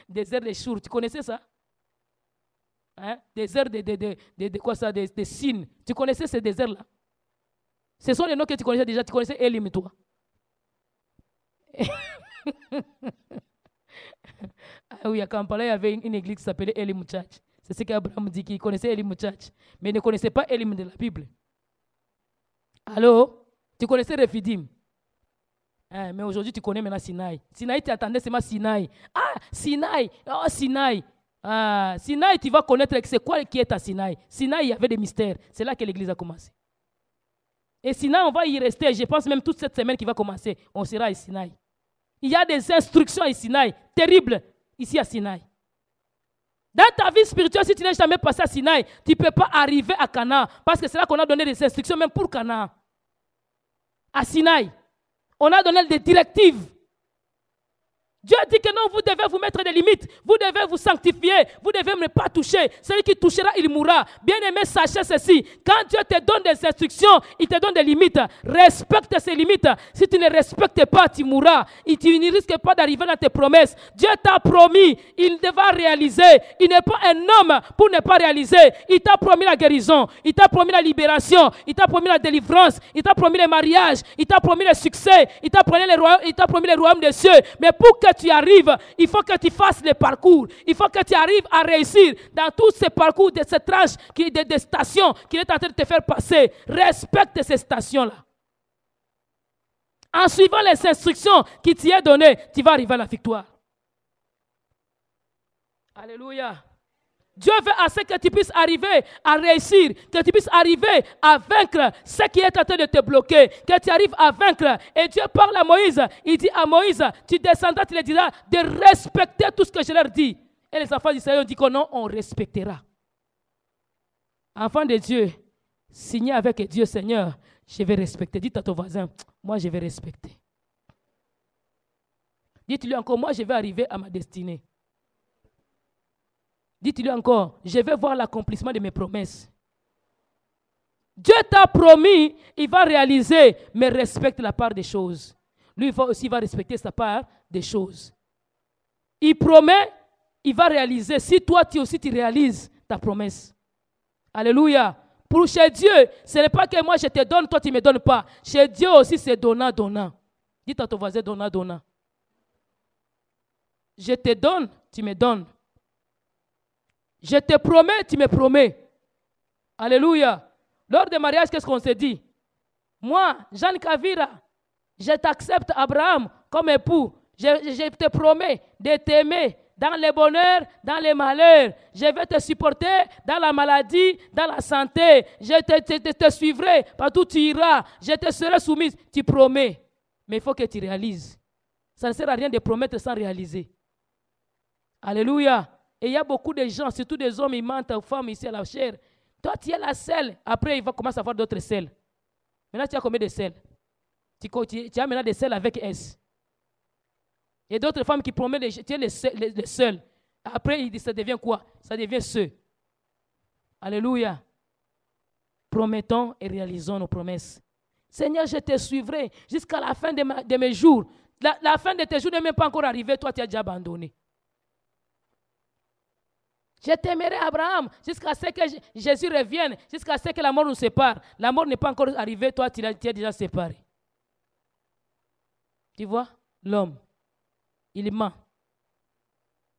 Désert de Chour, tu connaissais ça? Hein? Désert de quoi ça? De Sin. Tu connaissais ce désert-là? Ce sont les noms que tu connaissais déjà. Tu connaissais Elim, toi. Ah oui, à Kampala, il y avait une église qui s'appelait Elim Church. C'est ce qu'Abraham dit, qu'il connaissait Elim Church. Mais il ne connaissait pas Elim de la Bible. Allô? Tu connaissais Refidim? Hein, mais aujourd'hui, tu connais maintenant Sinaï. Sinaï, tu attendais seulement Sinaï. Ah, Sinaï! Oh, Sinaï! Ah, Sinaï, tu vas connaître c'est quoi qui est à Sinaï. Sinaï, il y avait des mystères. C'est là que l'église a commencé. Et Sinaï, on va y rester. Je pense même toute cette semaine qui va commencer, on sera à Sinaï. Il y a des instructions à Sinaï, terribles, ici à Sinaï. Dans ta vie spirituelle, si tu n'es jamais passé à Sinaï, tu ne peux pas arriver à Canaan. Parce que c'est là qu'on a donné des instructions, même pour Canaan. À Sinaï, on a donné des directives. Dieu dit que non, vous devez vous mettre des limites. Vous devez vous sanctifier. Vous devez ne pas toucher. Celui qui touchera, il mourra. Bien-aimé, sachez ceci. Quand Dieu te donne des instructions, il te donne des limites. Respecte ces limites. Si tu ne respectes pas, tu mourras. Et tu ne risques pas d'arriver dans tes promesses. Dieu t'a promis. Il va réaliser. Il n'est pas un homme pour ne pas réaliser. Il t'a promis la guérison. Il t'a promis la libération. Il t'a promis la délivrance. Il t'a promis le mariage. Il t'a promis le succès. Il t'a promis le royaume des cieux. Mais pour que tu arrives, il faut que tu fasses le parcours. Il faut que tu arrives à réussir dans tous ces parcours de ces tranches, des stations qu'il est en train de te faire passer. Respecte ces stations-là. En suivant les instructions qui t'y est données, tu vas arriver à la victoire. Alléluia. Dieu veut assez que tu puisses arriver à réussir, que tu puisses arriver à vaincre ce qui est en train de te bloquer, que tu arrives à vaincre. Et Dieu parle à Moïse, il dit à Moïse, tu descendras, tu leur diras de respecter tout ce que je leur dis. Et les enfants d'Israël ont dit que non, on respectera. Enfants de Dieu, signez avec Dieu, Seigneur, je vais respecter. Dites à ton voisin, moi je vais respecter. Dites-lui encore, moi je vais arriver à ma destinée. Dites-lui encore, je vais voir l'accomplissement de mes promesses. Dieu t'a promis, il va réaliser, mais respecte la part des choses. Lui il va respecter sa part des choses. Il promet, il va réaliser. Si toi tu réalises ta promesse. Alléluia. Pour chez Dieu, ce n'est pas que moi je te donne, toi tu ne me donnes pas. Chez Dieu aussi c'est donnant, donnant. Dites à ton voisin, donnant, donnant. Je te donne, tu me donnes. Je te promets, tu me promets. Alléluia. Lors du mariage, qu'est-ce qu'on s'est dit? Moi, Jeanne Kavira, je t'accepte Abraham comme époux. Je te promets de t'aimer dans le bonheur, dans le malheur. Je vais te supporter dans la maladie, dans la santé. Je te suivrai partout où tu iras. Je te serai soumise. Tu promets. Mais il faut que tu réalises. Ça ne sert à rien de promettre sans réaliser. Alléluia. Et il y a beaucoup de gens, surtout des hommes, ils mentent aux femmes ici à la chair. Toi, tu es la selle. Après, il va commencer à avoir d'autres selles. Maintenant, tu as combien de selles? Tu as maintenant des selles avec S. Il y a d'autres femmes qui promettent, tu es les seuls. Après, ça devient quoi? Ça devient ceux. Alléluia. Promettons et réalisons nos promesses. Seigneur, je te suivrai jusqu'à la fin de mes jours. La fin de tes jours n'est même pas encore arrivée. Toi, tu as déjà abandonné. Je t'aimerai, Abraham, jusqu'à ce que Jésus revienne, jusqu'à ce que la mort nous sépare. La mort n'est pas encore arrivée, toi, tu es déjà séparé. Tu vois, l'homme, il ment.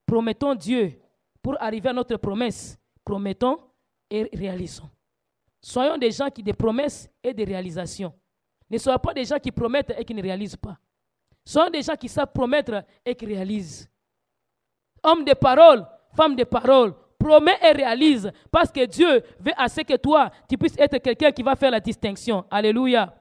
Promettons Dieu pour arriver à notre promesse. Promettons et réalisons. Soyons des gens qui des promesses et des réalisations. Ne soyons pas des gens qui promettent et qui ne réalisent pas. Soyons des gens qui savent promettre et qui réalisent. Hommes de parole, femme de parole, promets et réalise, parce que Dieu veut assez que toi, tu puisses être quelqu'un qui va faire la distinction. Alléluia.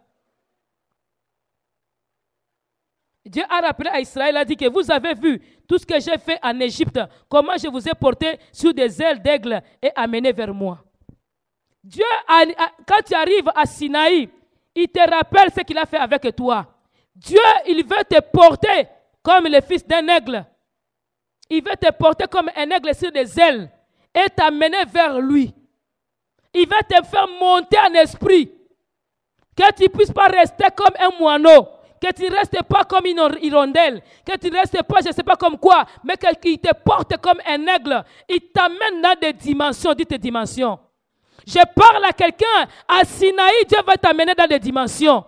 Dieu a rappelé à Israël, a dit que vous avez vu tout ce que j'ai fait en Égypte, comment je vous ai porté sur des ailes d'aigle et amené vers moi. Dieu, quand tu arrives à Sinaï, il te rappelle ce qu'il a fait avec toi. Dieu, il veut te porter comme le fils d'un aigle. Il veut te porter comme un aigle sur des ailes et t'amener vers lui. Il va te faire monter en esprit. Que tu ne puisses pas rester comme un moineau. Que tu ne restes pas comme une hirondelle. Que tu ne restes pas, je ne sais pas comme quoi. Mais qu'il te porte comme un aigle. Il t'amène dans des dimensions. Dis tes dimensions. Je parle à quelqu'un. À Sinaï, Dieu va t'amener dans des dimensions.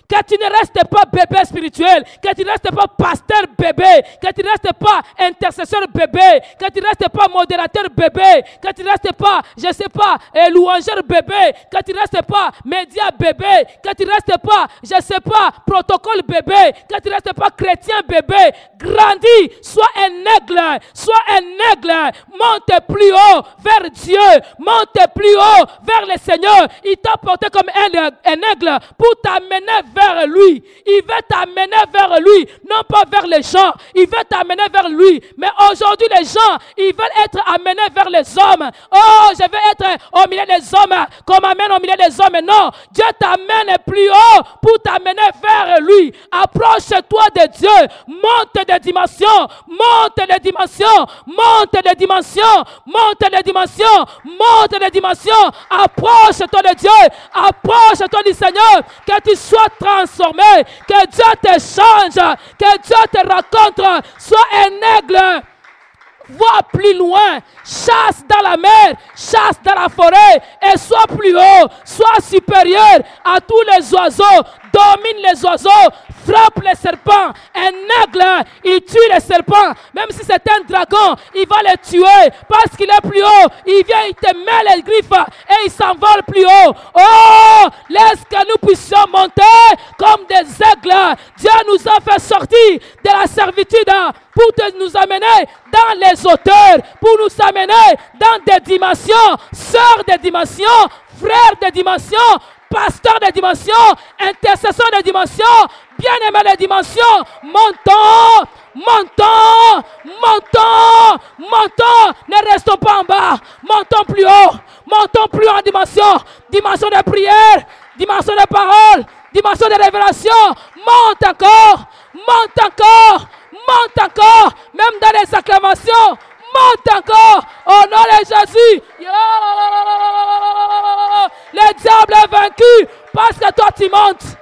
Que tu ne restes pas bébé spirituel, que tu ne restes pas pasteur bébé, que tu ne restes pas intercesseur bébé, que tu ne restes pas modérateur bébé, que tu ne restes pas, je ne sais pas, louangeur bébé, que tu ne restes pas média bébé, que tu ne restes pas, je ne sais pas, protocole bébé, que tu ne restes pas chrétien bébé. Grandis, sois un aigle, monte plus haut vers Dieu, monte plus haut vers le Seigneur. Il t'a porté comme un aigle pour t'amener vers vers lui. Il veut t'amener vers lui, non pas vers les gens. Il veut t'amener vers lui. Mais aujourd'hui, les gens, ils veulent être amenés vers les hommes. Oh, je veux être au milieu des hommes, qu'on m'amène au milieu des hommes. Non, Dieu t'amène plus haut pour t'amener vers lui. Approche-toi de Dieu. Monte des dimensions. Monte des dimensions. Monte des dimensions. Monte des dimensions. Monte des dimensions. Approche-toi de Dieu. Approche-toi du Seigneur. Que tu sois transformé. Que Dieu te change. Que Dieu te rencontre. Sois un aigle. Vois plus loin, chasse dans la mer, chasse dans la forêt et sois plus haut, sois supérieur à tous les oiseaux, domine les oiseaux, frappe les serpents. Un aigle, il tue les serpents, même si c'est un dragon, il va les tuer parce qu'il est plus haut. Il vient, il te met les griffes et il s'envole plus haut. Oh, laisse que nous puissions monter comme des aigles. Dieu nous a fait sortir de la servitude pour nous amener dans les hauteurs, pour nous amener dans des dimensions, sœurs des dimensions, frères des dimensions, pasteurs des dimensions, intercesseurs des dimensions, bien-aimés des dimensions. Montons, montons, montons, montons, ne restons pas en bas, montons plus haut en dimension, dimension de prière, dimension de parole, dimension de révélation. Monte encore, monte encore. Monte encore, même dans les acclamations, monte encore, au nom de Jésus. Le diable est vaincu parce que toi tu montes.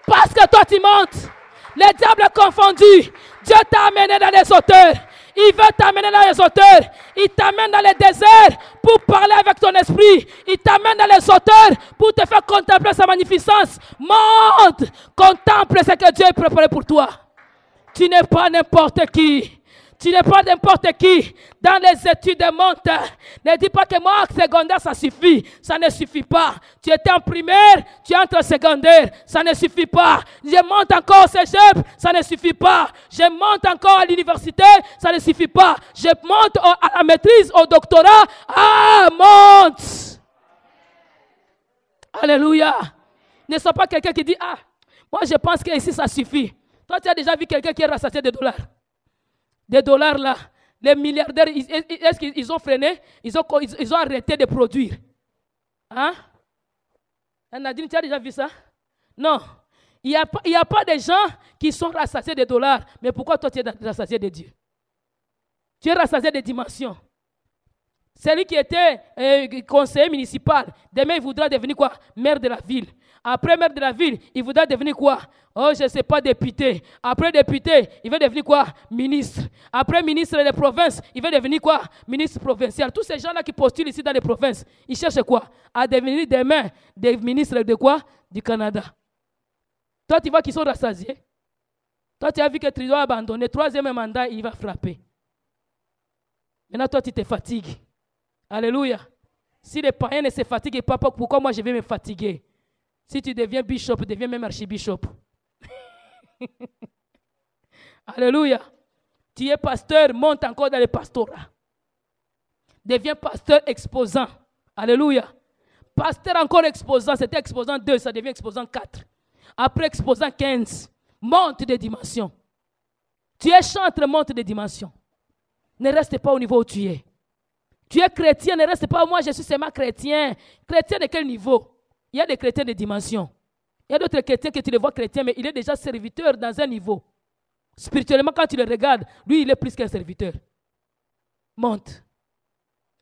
Parce que toi tu montes. Le diable est confondu. Dieu t'a amené dans les hauteurs. Il veut t'amener dans les hauteurs. Il t'amène dans les déserts pour parler avec ton esprit. Il t'amène dans les hauteurs pour te faire contempler sa magnificence. Monte, contemple ce que Dieu a préparé pour toi. Tu n'es pas n'importe qui. Tu n'es pas n'importe qui. Dans les études, monte. Ne dis pas que moi, secondaire, ça suffit. Ça ne suffit pas. Tu étais en primaire, tu entres en secondaire. Ça ne suffit pas. Je monte encore au cégep, ça ne suffit pas. Je monte encore à l'université, ça ne suffit pas. Je monte à la maîtrise, au doctorat. Ah, monte. Alléluia. Ne sois pas quelqu'un qui dit, ah, moi je pense qu'ici ça suffit. Toi, tu as déjà vu quelqu'un qui est rassasié de dollars? Des dollars là, les milliardaires, est-ce qu'ils ont freiné? Ils ont arrêté de produire. Hein? Nadine, tu as déjà vu ça? Non. Il n'y a pas de gens qui sont rassasiés de dollars. Mais pourquoi toi, tu es rassasié de Dieu? Tu es rassasié de dimensions. Celui qui était conseiller municipal, demain il voudra devenir quoi? Maire de la ville. Après maire de la ville, il voudra devenir quoi? Oh, je ne sais pas, député. Après député, il veut devenir quoi? Ministre. Après ministre des provinces, il veut devenir quoi? Ministre provincial. Tous ces gens-là qui postulent ici dans les provinces, ils cherchent quoi? À devenir demain des ministres de quoi? Du Canada. Toi, tu vois qu'ils sont rassasiés. Toi, tu as vu que Trudeau a abandonné. Troisième mandat, il va frapper. Maintenant, toi, tu te fatigues. Alléluia. Si les païens ne se fatiguent pas, pourquoi moi je vais me fatiguer? Si tu deviens bishop, deviens même archibishop. Alléluia. Tu es pasteur, monte encore dans le pastorat. Deviens pasteur exposant. Alléluia. Pasteur encore exposant, c'était exposant 2, ça devient exposant 4. Après exposant 15, monte de dimensions. Tu es chantre, monte de dimensions. Ne reste pas au niveau où tu es. Tu es chrétien, ne reste pas, moi je suis seulement chrétien. Chrétien de quel niveau? Il y a des chrétiens de dimension. Il y a d'autres chrétiens que tu les vois chrétiens, mais il est déjà serviteur dans un niveau. Spirituellement, quand tu le regardes, lui, il est plus qu'un serviteur. Monte.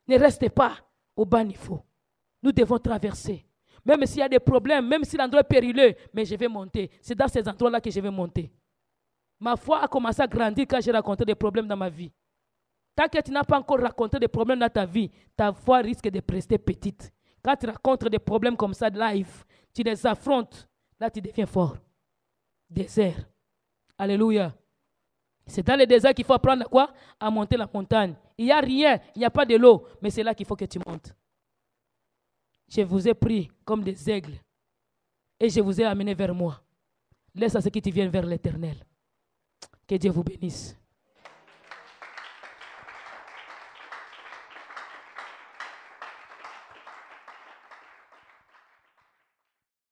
Ne restez pas au bas niveau. Nous devons traverser. Même s'il y a des problèmes, même si l'endroit est périlleux, mais je vais monter. C'est dans ces endroits-là que je vais monter. Ma foi a commencé à grandir quand j'ai rencontré des problèmes dans ma vie. Tant que tu n'as pas encore rencontré des problèmes dans ta vie, ta foi risque de rester petite. Quand tu rencontres des problèmes comme ça de life, tu les affrontes, là tu deviens fort. Désert. Alléluia. C'est dans le désert qu'il faut apprendre à quoi? À monter la montagne. Il n'y a rien, il n'y a pas de l'eau, mais c'est là qu'il faut que tu montes. Je vous ai pris comme des aigles et je vous ai amené vers moi. Laisse à ceux qui te viennent vers l'Éternel. Que Dieu vous bénisse.